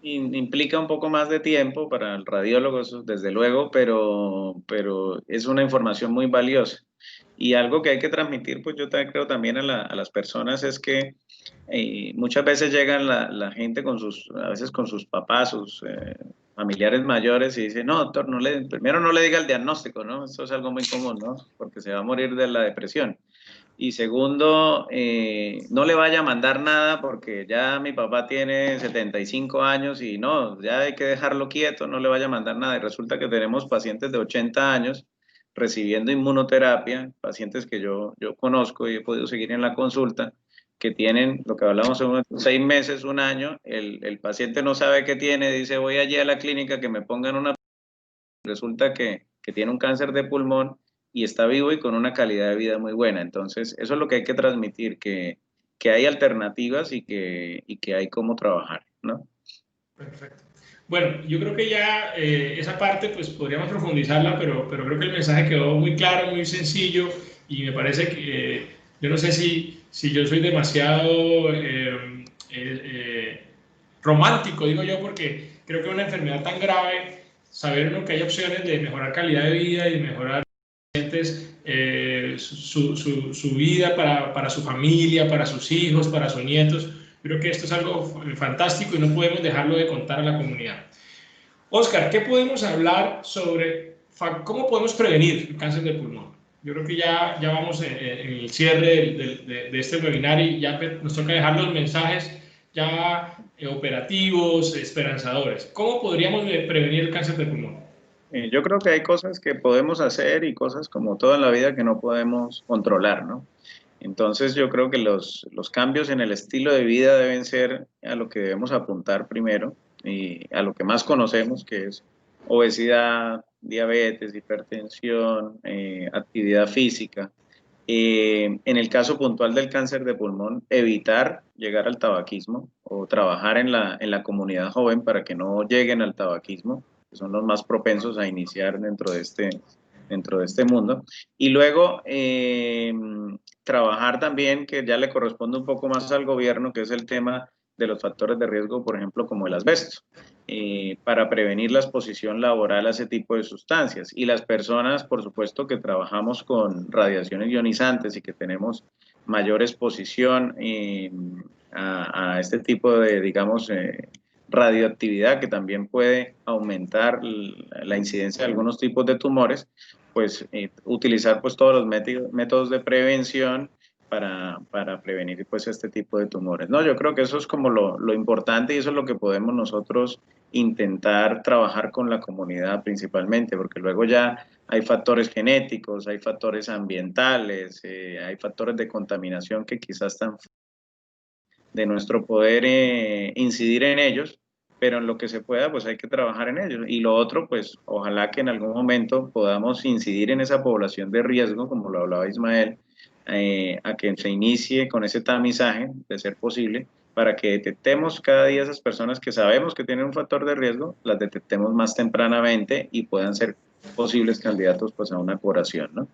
implica un poco más de tiempo para el radiólogo, eso desde luego, pero es una información muy valiosa. Y algo que hay que transmitir, pues yo creo también a las personas, es que muchas veces llegan la gente a veces con sus papás, sus familiares mayores, y dicen, no, doctor, primero no le diga el diagnóstico, ¿no? Eso es algo muy común, ¿no? Porque se va a morir de la depresión. Y segundo, no le vaya a mandar nada porque ya mi papá tiene 75 años y no, ya hay que dejarlo quieto, no le vaya a mandar nada. Y resulta que tenemos pacientes de 80 años recibiendo inmunoterapia, pacientes que yo conozco y he podido seguir en la consulta, que tienen, lo que hablamos en 6 meses, un año, el paciente no sabe qué tiene, dice voy allí a la clínica que me pongan una... Resulta que tiene un cáncer de pulmón y está vivo y con una calidad de vida muy buena. Entonces, eso es lo que hay que transmitir, que hay alternativas y que hay cómo trabajar, ¿no? Perfecto. Bueno, yo creo que ya esa parte pues podríamos profundizarla, pero creo que el mensaje quedó muy claro, muy sencillo, y me parece que yo no sé si yo soy demasiado romántico, digo yo, porque creo que una enfermedad tan grave, saber uno que hay opciones de mejorar calidad de vida y de mejorar su vida para su familia, para sus hijos, para sus nietos. Creo que esto es algo fantástico y no podemos dejarlo de contar a la comunidad. Oscar, ¿qué podemos hablar sobre cómo podemos prevenir el cáncer de pulmón? Yo creo que ya vamos en el cierre de este webinar y ya nos toca dejar los mensajes ya operativos, esperanzadores. ¿Cómo podríamos prevenir el cáncer de pulmón? Yo creo que hay cosas que podemos hacer y cosas como todo en la vida que no podemos controlar, ¿no? Entonces yo creo que los cambios en el estilo de vida deben ser a lo que debemos apuntar primero y a lo que más conocemos, que es obesidad, diabetes, hipertensión, actividad física. En el caso puntual del cáncer de pulmón, evitar llegar al tabaquismo o trabajar en la comunidad joven para que no lleguen al tabaquismo, que son los más propensos a iniciar dentro de este mundo. Y luego trabajar también, que ya le corresponde un poco más al gobierno, que es el tema de los factores de riesgo, por ejemplo, como el asbesto, para prevenir la exposición laboral a ese tipo de sustancias. Y las personas, por supuesto, que trabajamos con radiaciones ionizantes y que tenemos mayor exposición a este tipo de, digamos, radioactividad que también puede aumentar la incidencia de algunos tipos de tumores, pues utilizar pues todos los métodos de prevención para prevenir pues este tipo de tumores. No, yo creo que eso es como lo importante y eso es lo que podemos nosotros intentar trabajar con la comunidad principalmente, porque luego ya hay factores genéticos, hay factores ambientales, hay factores de contaminación que quizás están de nuestro poder incidir en ellos, pero en lo que se pueda, pues hay que trabajar en ellos. Y lo otro, pues ojalá que en algún momento podamos incidir en esa población de riesgo, como lo hablaba Ismael, a que se inicie con ese tamizaje, de ser posible, para que detectemos cada día esas personas que sabemos que tienen un factor de riesgo, las detectemos más tempranamente y puedan ser posibles candidatos pues a una curación, ¿no?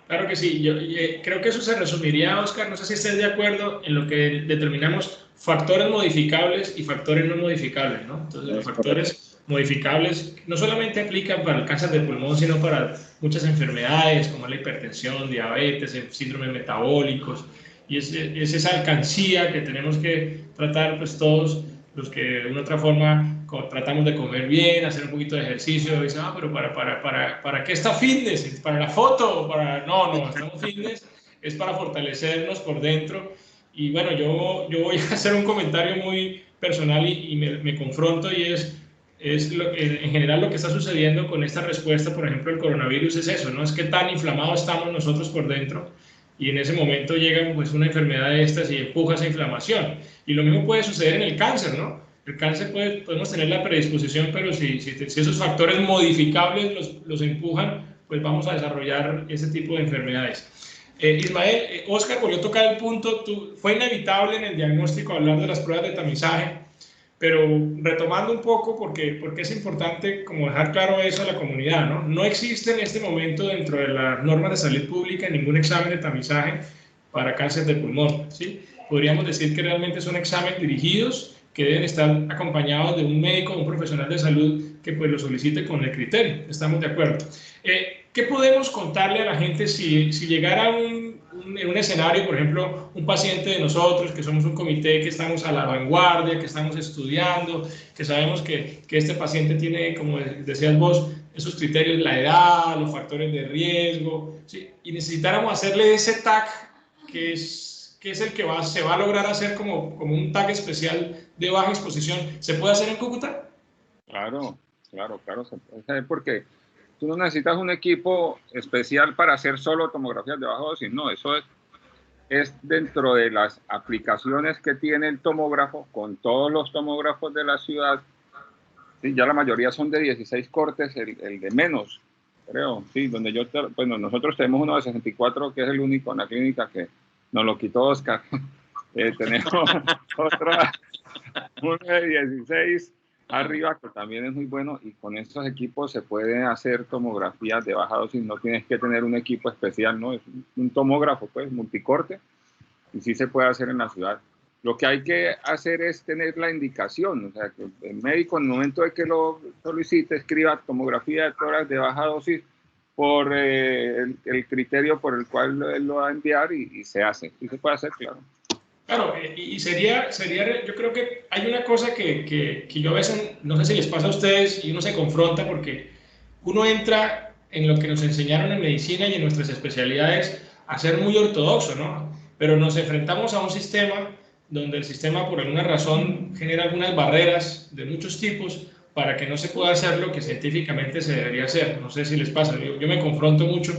Claro que sí, yo creo que eso se resumiría, Oscar, no sé si estés de acuerdo en lo que determinamos factores modificables y factores no modificables, ¿no? Entonces, los factores modificables no solamente aplican para el cáncer de pulmón, sino para muchas enfermedades como la hipertensión, diabetes, síndromes metabólicos, y es esa alcancía que tenemos que tratar pues todos los que de una u otra forma tratamos de comer bien, hacer un poquito de ejercicio, y dicen, pero ¿para qué está fitness? ¿Para la foto? No, estamos fitness, es para fortalecernos por dentro. Y bueno, yo voy a hacer un comentario muy personal y me confronto, y en general lo que está sucediendo con esta respuesta, por ejemplo, el coronavirus, es eso, ¿no? Es que tan inflamados estamos nosotros por dentro, y en ese momento llega pues una enfermedad de estas y empuja esa inflamación. Y lo mismo puede suceder en el cáncer, ¿no? El cáncer podemos tener la predisposición, pero si esos factores modificables los empujan, pues vamos a desarrollar ese tipo de enfermedades. Ismael, Oscar volvió a tocar el punto, fue inevitable en el diagnóstico hablar de las pruebas de tamizaje, pero retomando un poco, porque es importante como dejar claro eso a la comunidad, ¿no? No existe en este momento dentro de las normas de salud pública ningún examen de tamizaje para cáncer de pulmón, ¿sí? Podríamos decir que realmente son exámenes dirigidos que deben estar acompañados de un médico o un profesional de salud que pues lo solicite con el criterio. Estamos de acuerdo. ¿Qué podemos contarle a la gente si llegara en un escenario, por ejemplo, un paciente de nosotros, que somos un comité que estamos a la vanguardia, que estamos estudiando, que sabemos que este paciente tiene, como decías vos, esos criterios, la edad, los factores de riesgo, ¿sí? Y necesitáramos hacerle ese TAC que es el que se va a lograr hacer como un TAC especial de baja exposición, ¿se puede hacer en Cúcuta? Claro, se puede hacer porque tú no necesitas un equipo especial para hacer solo tomografías de baja dosis, no, eso es dentro de las aplicaciones que tiene el tomógrafo, con todos los tomógrafos de la ciudad. Sí, ya la mayoría son de 16 cortes, el de menos, creo, sí, donde bueno, nosotros tenemos uno de 64, que es el único en la clínica que nos lo quitó Oscar. Tenemos uno de 16 arriba, que también es muy bueno, y con estos equipos se pueden hacer tomografías de baja dosis, no tienes que tener un equipo especial, ¿no? Es un tomógrafo, pues, multicorte, y sí se puede hacer en la ciudad. Lo que hay que hacer es tener la indicación, o sea, que el médico en el momento de que lo solicite escriba tomografía de tórax de baja dosis por el criterio por el cual él lo va a enviar y se hace. Sí se puede hacer, claro. Claro, y sería, yo creo que hay una cosa que yo a veces, no sé si les pasa a ustedes, y uno se confronta porque uno entra en lo que nos enseñaron en medicina y en nuestras especialidades a ser muy ortodoxo, ¿no? Pero nos enfrentamos a un sistema donde el sistema por alguna razón genera algunas barreras de muchos tipos para que no se pueda hacer lo que científicamente se debería hacer. No sé si les pasa, yo me confronto mucho,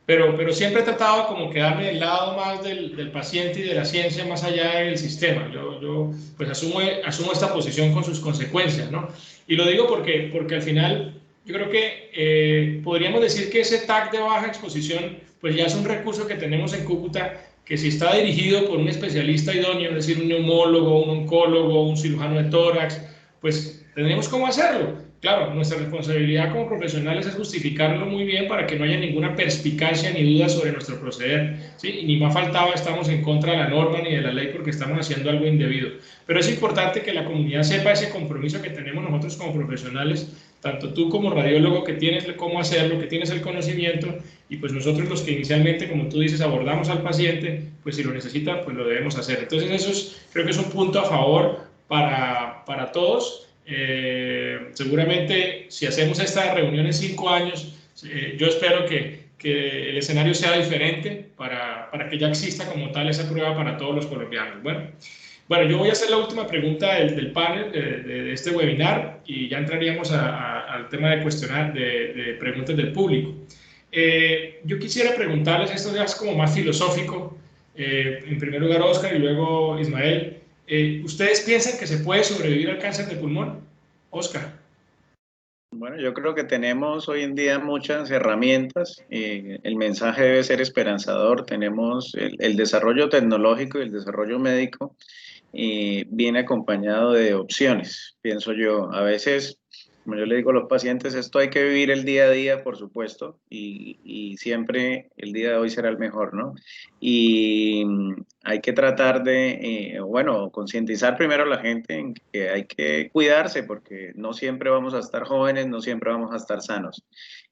pero siempre he tratado como quedarme del lado más del paciente y de la ciencia más allá del sistema. Yo pues asumo esta posición con sus consecuencias, ¿no? Y lo digo porque al final yo creo que podríamos decir que ese TAC de baja exposición pues ya es un recurso que tenemos en Cúcuta, que si está dirigido por un especialista idóneo, es decir, un neumólogo, un oncólogo, un cirujano de tórax, pues tendremos cómo hacerlo. Claro, nuestra responsabilidad como profesionales es justificarlo muy bien para que no haya ninguna perspicacia ni duda sobre nuestro proceder, ¿sí? Y ni más faltaba, estamos en contra de la norma ni de la ley porque estamos haciendo algo indebido. Pero es importante que la comunidad sepa ese compromiso que tenemos nosotros como profesionales, tanto tú como radiólogo que tienes cómo hacerlo, que tienes el conocimiento, y pues nosotros los que inicialmente, como tú dices, abordamos al paciente, pues si lo necesita, pues lo debemos hacer. Entonces eso creo que es un punto a favor para todos. Seguramente si hacemos esta reunión en 5 años, yo espero que el escenario sea diferente para que ya exista como tal esa prueba para todos los colombianos. Bueno, yo voy a hacer la última pregunta del panel de este webinar y ya entraríamos al tema de cuestionar, de preguntas del público. Yo quisiera preguntarles, esto ya es como más filosófico, en primer lugar Oscar y luego Ismael. ¿Ustedes piensan que se puede sobrevivir al cáncer de pulmón? Oscar. Bueno, yo creo que tenemos hoy en día muchas herramientas. El mensaje debe ser esperanzador. Tenemos el desarrollo tecnológico y el desarrollo médico viene acompañado de opciones, pienso yo. A veces, como yo le digo a los pacientes, esto hay que vivir el día a día, por supuesto, y siempre el día de hoy será el mejor, ¿no? Y hay que tratar de, bueno, concientizar primero a la gente en que hay que cuidarse porque no siempre vamos a estar jóvenes, no siempre vamos a estar sanos.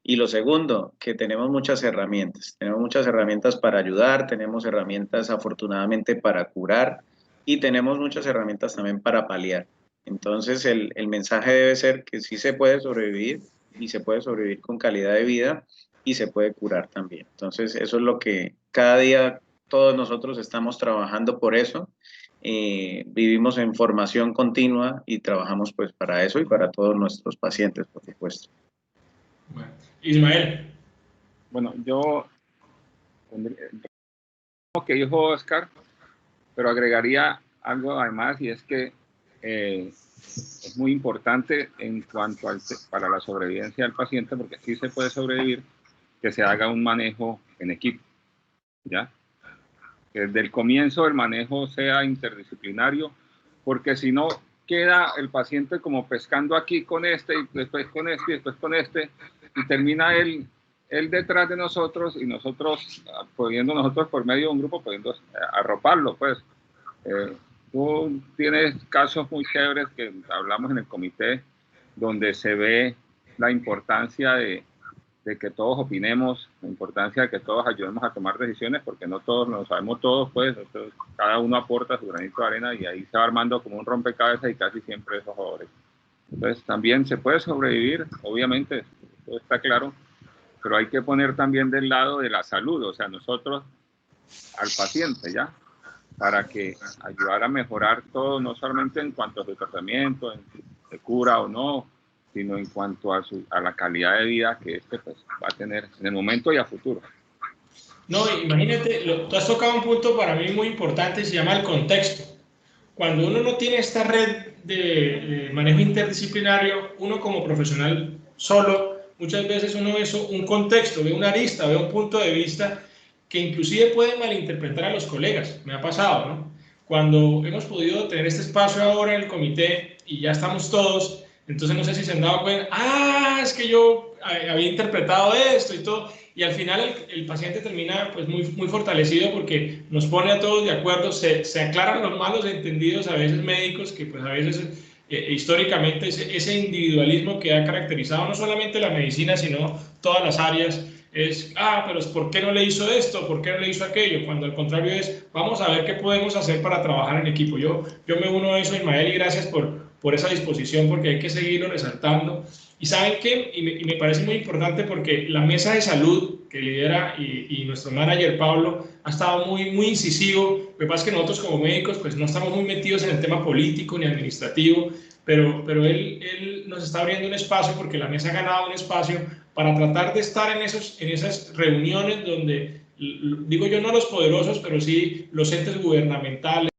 Y lo segundo, que tenemos muchas herramientas para ayudar, tenemos herramientas afortunadamente para curar y tenemos muchas herramientas también para paliar. Entonces el mensaje debe ser que sí se puede sobrevivir y se puede sobrevivir con calidad de vida y se puede curar también. Entonces eso es lo que cada día todos nosotros estamos trabajando por eso. Vivimos en formación continua y trabajamos pues para eso y para todos nuestros pacientes, por supuesto. Bueno, Ismael. Bueno, yo como que dijo Oscar, pero agregaría algo además, y es que es muy importante en cuanto para la sobrevivencia del paciente, porque sí se puede sobrevivir, que se haga un manejo en equipo, ¿ya? Que desde el comienzo el manejo sea interdisciplinario, porque si no queda el paciente como pescando aquí con este, y después con este, y después con este, y termina él detrás de nosotros, y nosotros, pudiendo nosotros por medio de un grupo, pudiendo arroparlo, pues. Tú tienes casos muy chéveres que hablamos en el comité, donde se ve la importancia de que todos opinemos, la importancia de que todos ayudemos a tomar decisiones, porque no todos lo sabemos todos, pues. Entonces, cada uno aporta su granito de arena y ahí se va armando como un rompecabezas y casi siempre esos favores. Entonces también se puede sobrevivir, obviamente, todo está claro, pero hay que poner también del lado de la salud, o sea, nosotros al paciente, ¿ya? Para que ayudara a mejorar todo, no solamente en cuanto a su tratamiento, en si cura o no, sino en cuanto a la calidad de vida que pues, va a tener en el momento y a futuro. No, imagínate, tú has tocado un punto para mí muy importante y se llama el contexto. Cuando uno no tiene esta red de manejo interdisciplinario, uno como profesional solo, muchas veces uno ve un contexto, ve una arista, ve un punto de vista que inclusive puede malinterpretar a los colegas. Me ha pasado, ¿no? Cuando hemos podido tener este espacio ahora en el comité y ya estamos todos, entonces no sé si se han dado cuenta, es que yo había interpretado esto y todo, y al final el paciente termina pues muy fortalecido porque nos pone a todos de acuerdo, se aclaran los malos entendidos a veces médicos, que pues a veces históricamente ese individualismo que ha caracterizado no solamente la medicina, sino todas las áreas. es, pero ¿por qué no le hizo esto? ¿Por qué no le hizo aquello? Cuando al contrario es, vamos a ver qué podemos hacer para trabajar en equipo. Yo me uno a eso, Ismael, y gracias por esa disposición, porque hay que seguirlo resaltando. Y ¿saben qué? Y me parece muy importante porque la mesa de salud que lidera y nuestro manager Pablo ha estado muy incisivo. Lo que pasa es que nosotros como médicos pues no estamos muy metidos en el tema político ni administrativo, pero él nos está abriendo un espacio porque la mesa ha ganado un espacio para tratar de estar en esas reuniones donde, digo yo, no los poderosos, pero sí los entes gubernamentales,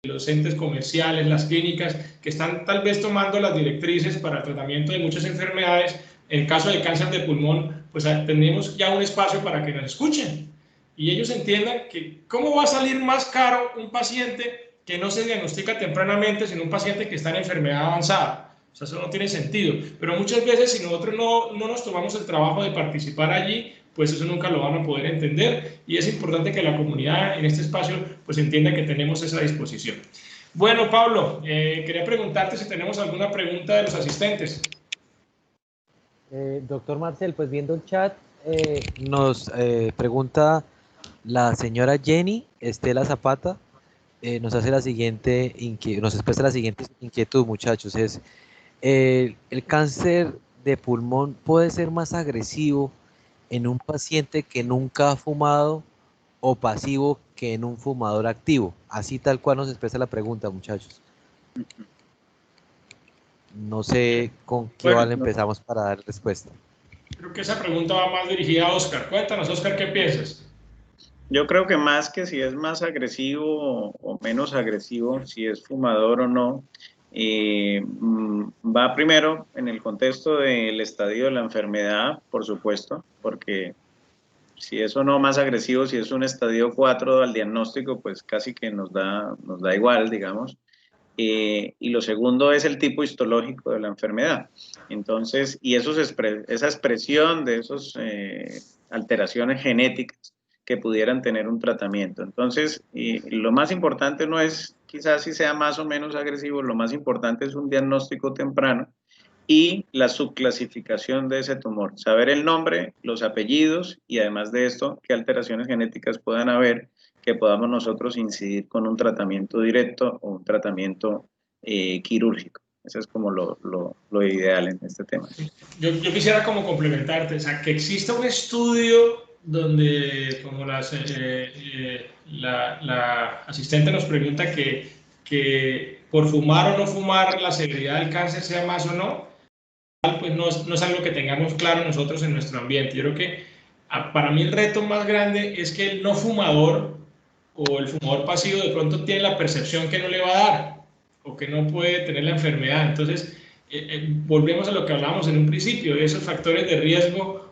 los entes comerciales, las clínicas, que están tal vez tomando las directrices para el tratamiento de muchas enfermedades. En el caso del cáncer de pulmón, pues tenemos ya un espacio para que nos escuchen y ellos entiendan que cómo va a salir más caro un paciente que no se diagnostica tempranamente, sino un paciente que está en enfermedad avanzada. O sea, eso no tiene sentido. Pero muchas veces, si nosotros no nos tomamos el trabajo de participar allí, pues eso nunca lo van a poder entender. Y es importante que la comunidad en este espacio pues entienda que tenemos esa disposición. Bueno, Pablo, quería preguntarte si tenemos alguna pregunta de los asistentes. Doctor Marcel, pues viendo el chat, nos pregunta la señora Jenny Estela Zapata, nos hace nos expresa la siguiente inquietud, muchachos, es el cáncer de pulmón puede ser más agresivo en un paciente que nunca ha fumado o pasivo que en un fumador activo. Así tal cual nos expresa la pregunta, muchachos. No sé con qué Bueno, empezamos para dar respuesta. creo que esa pregunta va más dirigida a Oscar. Cuéntanos, Oscar, ¿qué piensas? Yo creo que más que si es más agresivo o menos agresivo, si es fumador o no, va primero en el contexto del estadio de la enfermedad, por supuesto, porque si es o no más agresivo, si es un estadio 4 al diagnóstico, pues casi que nos da igual, digamos. Y lo segundo es el tipo histológico de la enfermedad. Entonces, y esa expresión de esas alteraciones genéticas que pudieran tener un tratamiento. Entonces, lo más importante no es quizás si sea más o menos agresivo, lo más importante es un diagnóstico temprano y la subclasificación de ese tumor, saber el nombre, los apellidos y además de esto, qué alteraciones genéticas puedan haber que podamos nosotros incidir con un tratamiento directo o un tratamiento quirúrgico. Eso es como lo ideal en este tema. Yo quisiera como complementarte, o sea, que exista un estudio donde, como la asistente nos pregunta que por fumar o no fumar la severidad del cáncer sea más o no, pues no es algo que tengamos claro nosotros en nuestro ambiente. Yo creo que para mí el reto más grande es que el no fumador o el fumador pasivo de pronto tiene la percepción que no le va a dar o que no puede tener la enfermedad. Entonces, volvemos a lo que hablábamos en un principio, esos factores de riesgo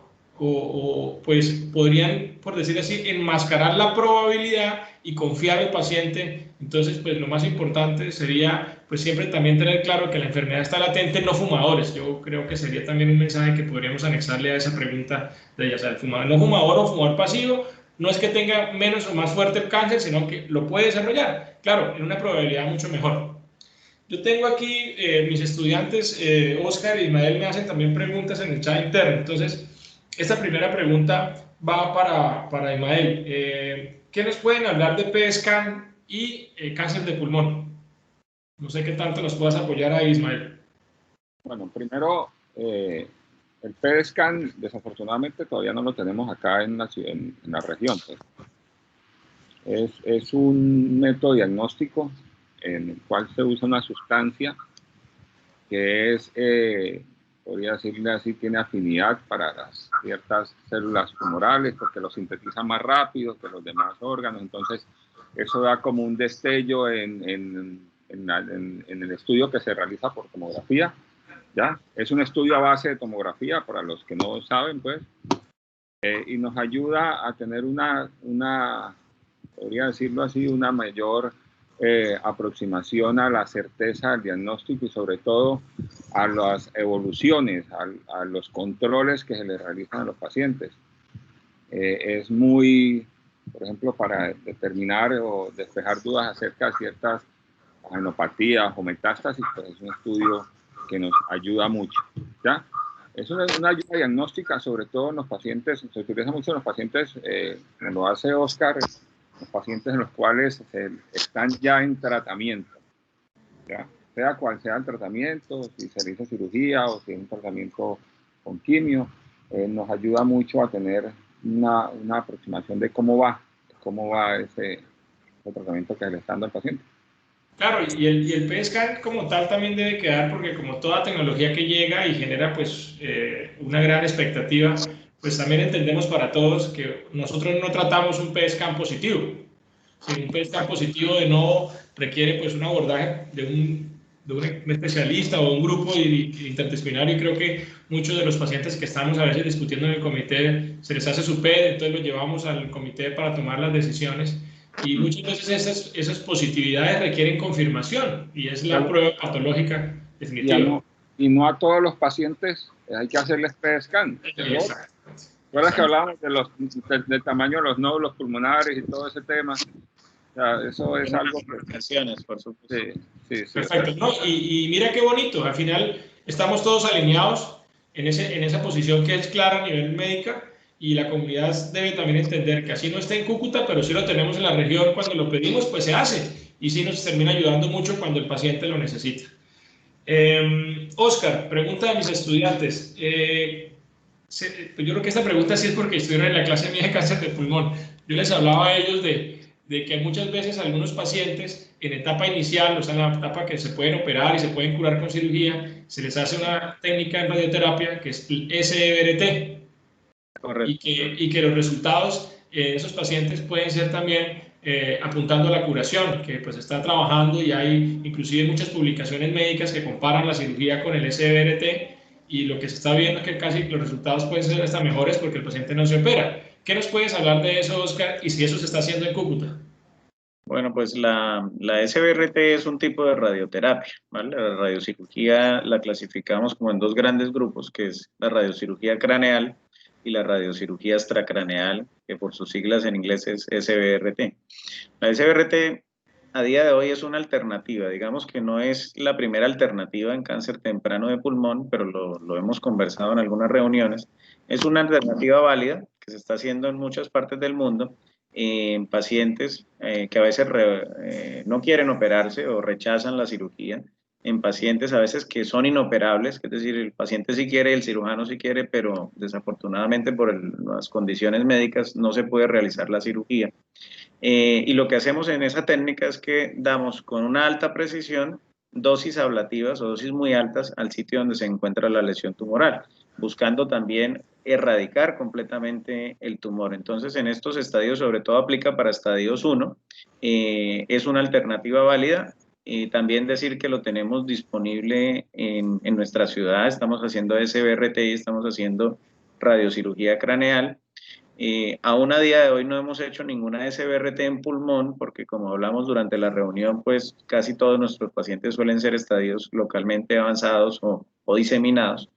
pues podrían, por decir así, enmascarar la probabilidad y confiar al paciente. Entonces, pues lo más importante sería pues siempre también tener claro que la enfermedad está latente en no fumadores. Yo creo que sería también un mensaje que podríamos anexarle a esa pregunta de ella. O sea, el fumador, no fumador o fumador pasivo no es que tenga menos o más fuerte el cáncer, sino que lo puede desarrollar. Claro, en una probabilidad mucho mejor. Yo tengo aquí mis estudiantes, Oscar y Ismael, me hacen también preguntas en el chat interno. Entonces, esta primera pregunta va para Ismael. ¿Qué nos pueden hablar de PET-scan y cáncer de pulmón? No sé qué tanto nos puedas apoyar ahí, Ismael. Bueno, primero, el PET-scan desafortunadamente todavía no lo tenemos acá en la región. Pues. Es un método diagnóstico en el cual se usa una sustancia que es, podría decirle así, tiene afinidad para las ciertas células tumorales porque lo sintetiza más rápido que los demás órganos. Entonces, eso da como un destello en el estudio que se realiza por tomografía. ¿Ya? Es un estudio a base de tomografía, para los que no saben, pues, y nos ayuda a tener una podría decirlo así, una mayor aproximación a la certeza del diagnóstico y sobre todo a las evoluciones, a los controles que se le realizan a los pacientes. Es muy, por ejemplo, para determinar o despejar dudas acerca de ciertas genopatías o metástasis, pues es un estudio que nos ayuda mucho, ¿ya? Es una ayuda diagnóstica, sobre todo en los pacientes, se utiliza mucho en los pacientes, lo hace Oscar, los pacientes en los cuales están ya en tratamiento, ¿ya? Sea cual sea el tratamiento, si se hizo cirugía o si es un tratamiento con quimio, nos ayuda mucho a tener una aproximación de cómo va ese tratamiento que le está dando al paciente. Claro, y el PSCAN como tal también debe quedar, porque como toda tecnología que llega y genera pues una gran expectativa, pues también entendemos para todos que nosotros no tratamos un PSCAN positivo. Si un PSCAN positivo de no requiere pues un abordaje de un especialista o un grupo interdisciplinario, y creo que muchos de los pacientes que estamos a veces discutiendo en el comité se les hace su PET, entonces lo llevamos al comité para tomar las decisiones. Y muchas veces esas positividades requieren confirmación y es la prueba patológica definitiva. Y no a todos los pacientes hay que hacerles PET scan. ¿Recuerdas que hablábamos del tamaño de los nódulos pulmonares y todo ese tema? O sea, eso es algo que... por supuesto. Sí. Perfecto. ¿No? Y mira qué bonito, al final estamos todos alineados en esa posición que es clara a nivel médica, y la comunidad debe también entender que así no está en Cúcuta, pero sí lo tenemos en la región. Cuando lo pedimos, pues se hace, y sí nos termina ayudando mucho cuando el paciente lo necesita. Oscar, pregunta de mis estudiantes. Pues yo creo que esta pregunta sí es porque estuvieron en la clase mía de cáncer de pulmón. Yo les hablaba a ellos de que muchas veces algunos pacientes en etapa inicial, o sea, en la etapa que se pueden operar y se pueden curar con cirugía, se les hace una técnica en radioterapia que es el SBRT. Correcto. Y que los resultados de esos pacientes pueden ser también apuntando a la curación, que pues está trabajando, y hay inclusive muchas publicaciones médicas que comparan la cirugía con el SBRT, y lo que se está viendo es que casi los resultados pueden ser hasta mejores porque el paciente no se opera. ¿Qué nos puedes hablar de eso, Oscar, y si eso se está haciendo en Cúcuta? Bueno, pues la SBRT es un tipo de radioterapia, ¿vale? La radiocirugía la clasificamos como en dos grandes grupos, que es la radiocirugía craneal y la radiocirugía extracraneal, que por sus siglas en inglés es SBRT. La SBRT a día de hoy es una alternativa, digamos que no es la primera alternativa en cáncer temprano de pulmón, pero lo hemos conversado en algunas reuniones. Es una alternativa válida que se está haciendo en muchas partes del mundo, en pacientes que a veces no quieren operarse o rechazan la cirugía, en pacientes a veces que son inoperables, es decir, el paciente sí quiere, el cirujano sí quiere, pero desafortunadamente por las condiciones médicas no se puede realizar la cirugía. Y lo que hacemos en esa técnica es que damos con una alta precisión dosis ablativas o dosis muy altas al sitio donde se encuentra la lesión tumoral, buscando también erradicar completamente el tumor. Entonces, en estos estadios, sobre todo aplica para estadios 1, es una alternativa válida. También decir que lo tenemos disponible en nuestra ciudad, estamos haciendo SBRT y estamos haciendo radiocirugía craneal. Aún a día de hoy no hemos hecho ninguna SBRT en pulmón, porque como hablamos durante la reunión, pues casi todos nuestros pacientes suelen ser estadios localmente avanzados o diseminados.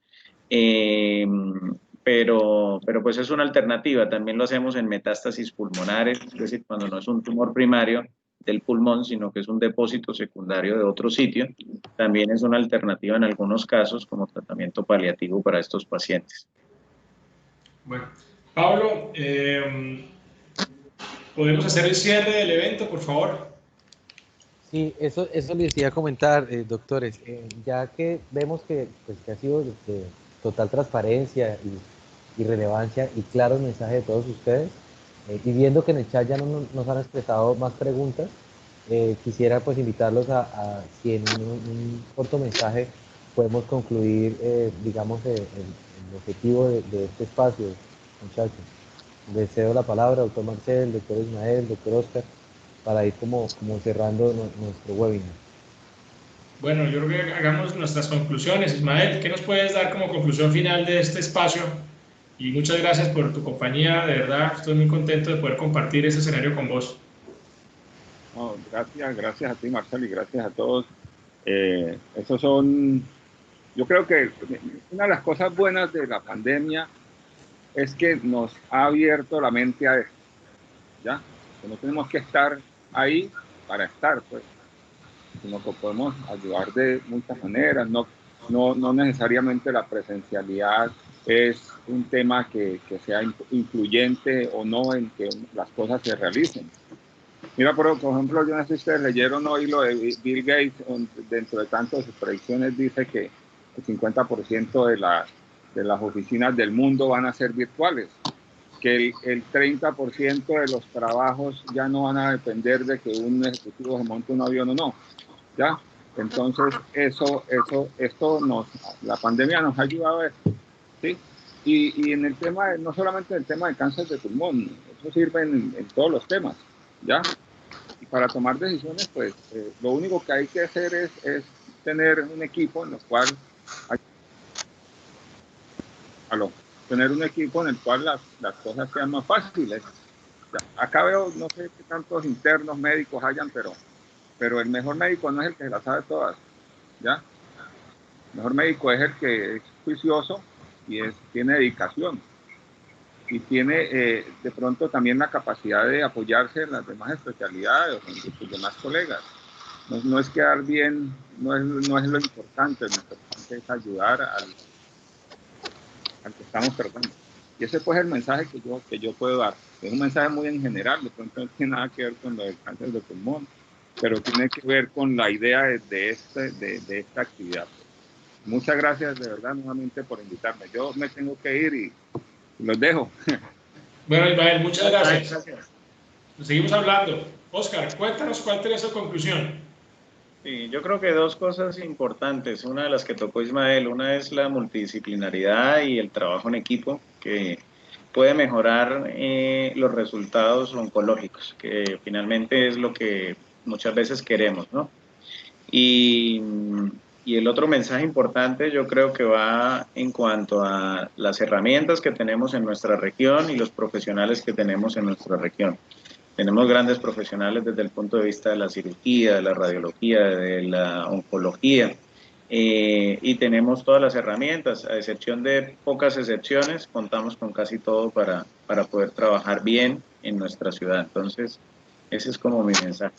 Pero pues es una alternativa. También lo hacemos en metástasis pulmonares, es decir, cuando no es un tumor primario del pulmón, sino que es un depósito secundario de otro sitio. También es una alternativa en algunos casos como tratamiento paliativo para estos pacientes. Bueno, Pablo, ¿podemos hacer el cierre del evento, por favor? Sí, eso les iba a comentar, doctores, ya que vemos que, pues, que ha sido de total transparencia y relevancia y claro el mensaje de todos ustedes, y viendo que en el chat ya no nos han expresado más preguntas, quisiera pues invitarlos a si en un corto mensaje podemos concluir, digamos, el objetivo de este espacio, muchachos. Les cedo la palabra, doctor Marcel, doctor Ismael, doctor Oscar, para ir como cerrando nuestro webinar. Bueno, yo creo que hagamos nuestras conclusiones. Ismael, ¿qué nos puedes dar como conclusión final de este espacio? Y muchas gracias por tu compañía, de verdad, estoy muy contento de poder compartir este escenario con vos. No, gracias a ti, Marcel, y gracias a todos. Esos son, yo creo que una de las cosas buenas de la pandemia es que nos ha abierto la mente a esto, ¿ya? Que no tenemos que estar ahí para estar, pues, sino que podemos ayudar de muchas maneras, no no necesariamente la presencialidad es un tema que sea influyente o no en que las cosas se realicen. Mira, por ejemplo, yo no sé si ustedes leyeron hoy lo de Bill Gates, dentro de tantas sus predicciones dice que el 50% de las oficinas del mundo van a ser virtuales, que el 30% de los trabajos ya no van a depender de que un ejecutivo se monte un avión o no, ¿ya? Entonces, la pandemia nos ha ayudado a esto, ¿sí? Y en el tema, no solamente en el tema de cáncer de pulmón, eso sirve en todos los temas, ¿ya? Y para tomar decisiones, pues, lo único que hay que hacer es tener un equipo en el cual tener un equipo en el cual las cosas sean más fáciles. Acá veo, no sé qué tantos internos médicos hayan, pero el mejor médico no es el que se las sabe todas, ¿ya? El mejor médico es el que es juicioso y tiene dedicación y tiene de pronto también la capacidad de apoyarse en las demás especialidades o en sus demás colegas. No es quedar bien, no es lo importante es ayudar al que estamos tratando. Y ese pues es el mensaje que yo puedo dar. Es un mensaje muy en general, de pronto no tiene nada que ver con lo del cáncer de pulmón, pero tiene que ver con la idea de esta actividad. Muchas gracias de verdad nuevamente por invitarme. Yo me tengo que ir y los dejo. Bueno, Ismael, muchas gracias. Seguimos hablando. Oscar, cuéntanos cuál sería esa conclusión. Sí, yo creo que dos cosas importantes, una de las que tocó Ismael, una es la multidisciplinaridad y el trabajo en equipo, que puede mejorar los resultados oncológicos, que finalmente es lo que muchas veces queremos, ¿no? Y, y el otro mensaje importante yo creo que va en cuanto a las herramientas que tenemos en nuestra región y los profesionales que tenemos en nuestra región. Tenemos grandes profesionales desde el punto de vista de la cirugía, de la radiología, de la oncología, y tenemos todas las herramientas, a excepción de pocas excepciones, contamos con casi todo para poder trabajar bien en nuestra ciudad. Entonces, ese es como mi mensaje.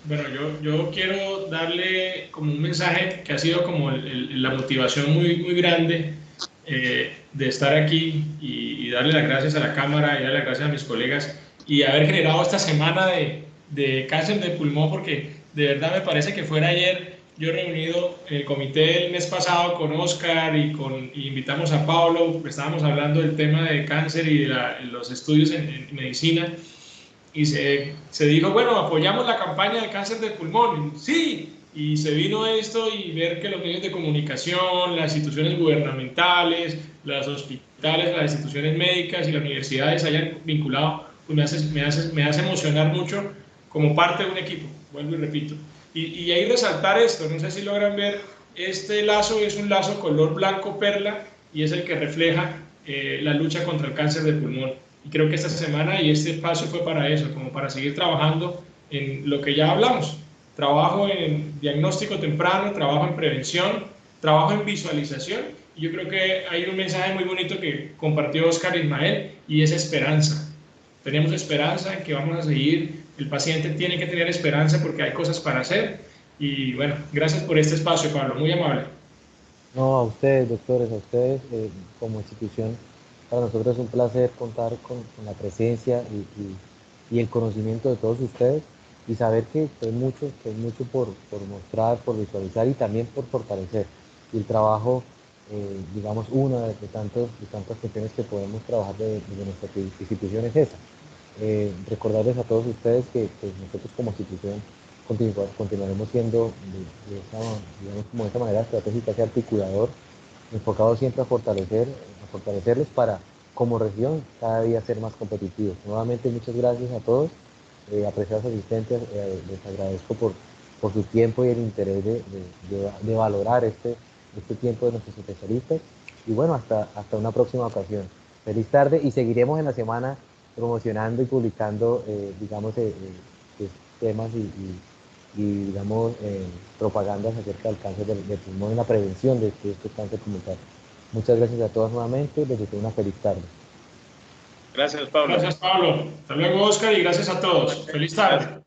Bueno, yo quiero darle como un mensaje que ha sido como la motivación muy grande de estar aquí y darle las gracias a la Cámara y darle las gracias a mis colegas y haber generado esta semana de cáncer de pulmón, porque de verdad me parece que fuera ayer. Yo he reunido el comité el mes pasado con Oscar y invitamos a Pablo, estábamos hablando del tema de cáncer y de los estudios en medicina. Y se dijo, bueno, apoyamos la campaña de cáncer de pulmón. Sí, y se vino esto y ver que los medios de comunicación, las instituciones gubernamentales, los hospitales, las instituciones médicas y las universidades hayan vinculado, pues me hace emocionar mucho como parte de un equipo, vuelvo y repito. Y ahí resaltar esto, no sé si logran ver, este lazo es un lazo color blanco perla y es el que refleja la lucha contra el cáncer de pulmón. Y creo que esta semana y este paso fue para eso, como para seguir trabajando en lo que ya hablamos. Trabajo en diagnóstico temprano, trabajo en prevención, trabajo en visualización. Y yo creo que hay un mensaje muy bonito que compartió Oscar Ismael y es esperanza. Tenemos esperanza en que vamos a seguir. El paciente tiene que tener esperanza porque hay cosas para hacer. Y bueno, gracias por este espacio, Pablo. Muy amable. No, a ustedes, doctores, a ustedes como institución, para nosotros es un placer contar con la presencia y el conocimiento de todos ustedes y saber que hay mucho por mostrar, por visualizar y también por fortalecer. Y el trabajo, digamos, una de tantas cuestiones que podemos trabajar de nuestra institución es esa. Recordarles a todos ustedes que nosotros como institución continuaremos siendo de esa manera estratégica, ese articulador, enfocado siempre a fortalecerlos para, como región, cada día ser más competitivos. Nuevamente, muchas gracias a todos, apreciados asistentes, les agradezco por su tiempo y el interés de valorar este tiempo de nuestros especialistas. Y bueno, hasta una próxima ocasión. Feliz tarde y seguiremos en la semana promocionando y publicando, digamos, temas y digamos, propagandas acerca del cáncer de pulmón y la prevención de este cáncer como tal. Muchas gracias a todos nuevamente, les deseo una feliz tarde. Gracias, Pablo. Gracias, Pablo. Hasta luego, Oscar, y gracias a todos. Feliz tarde.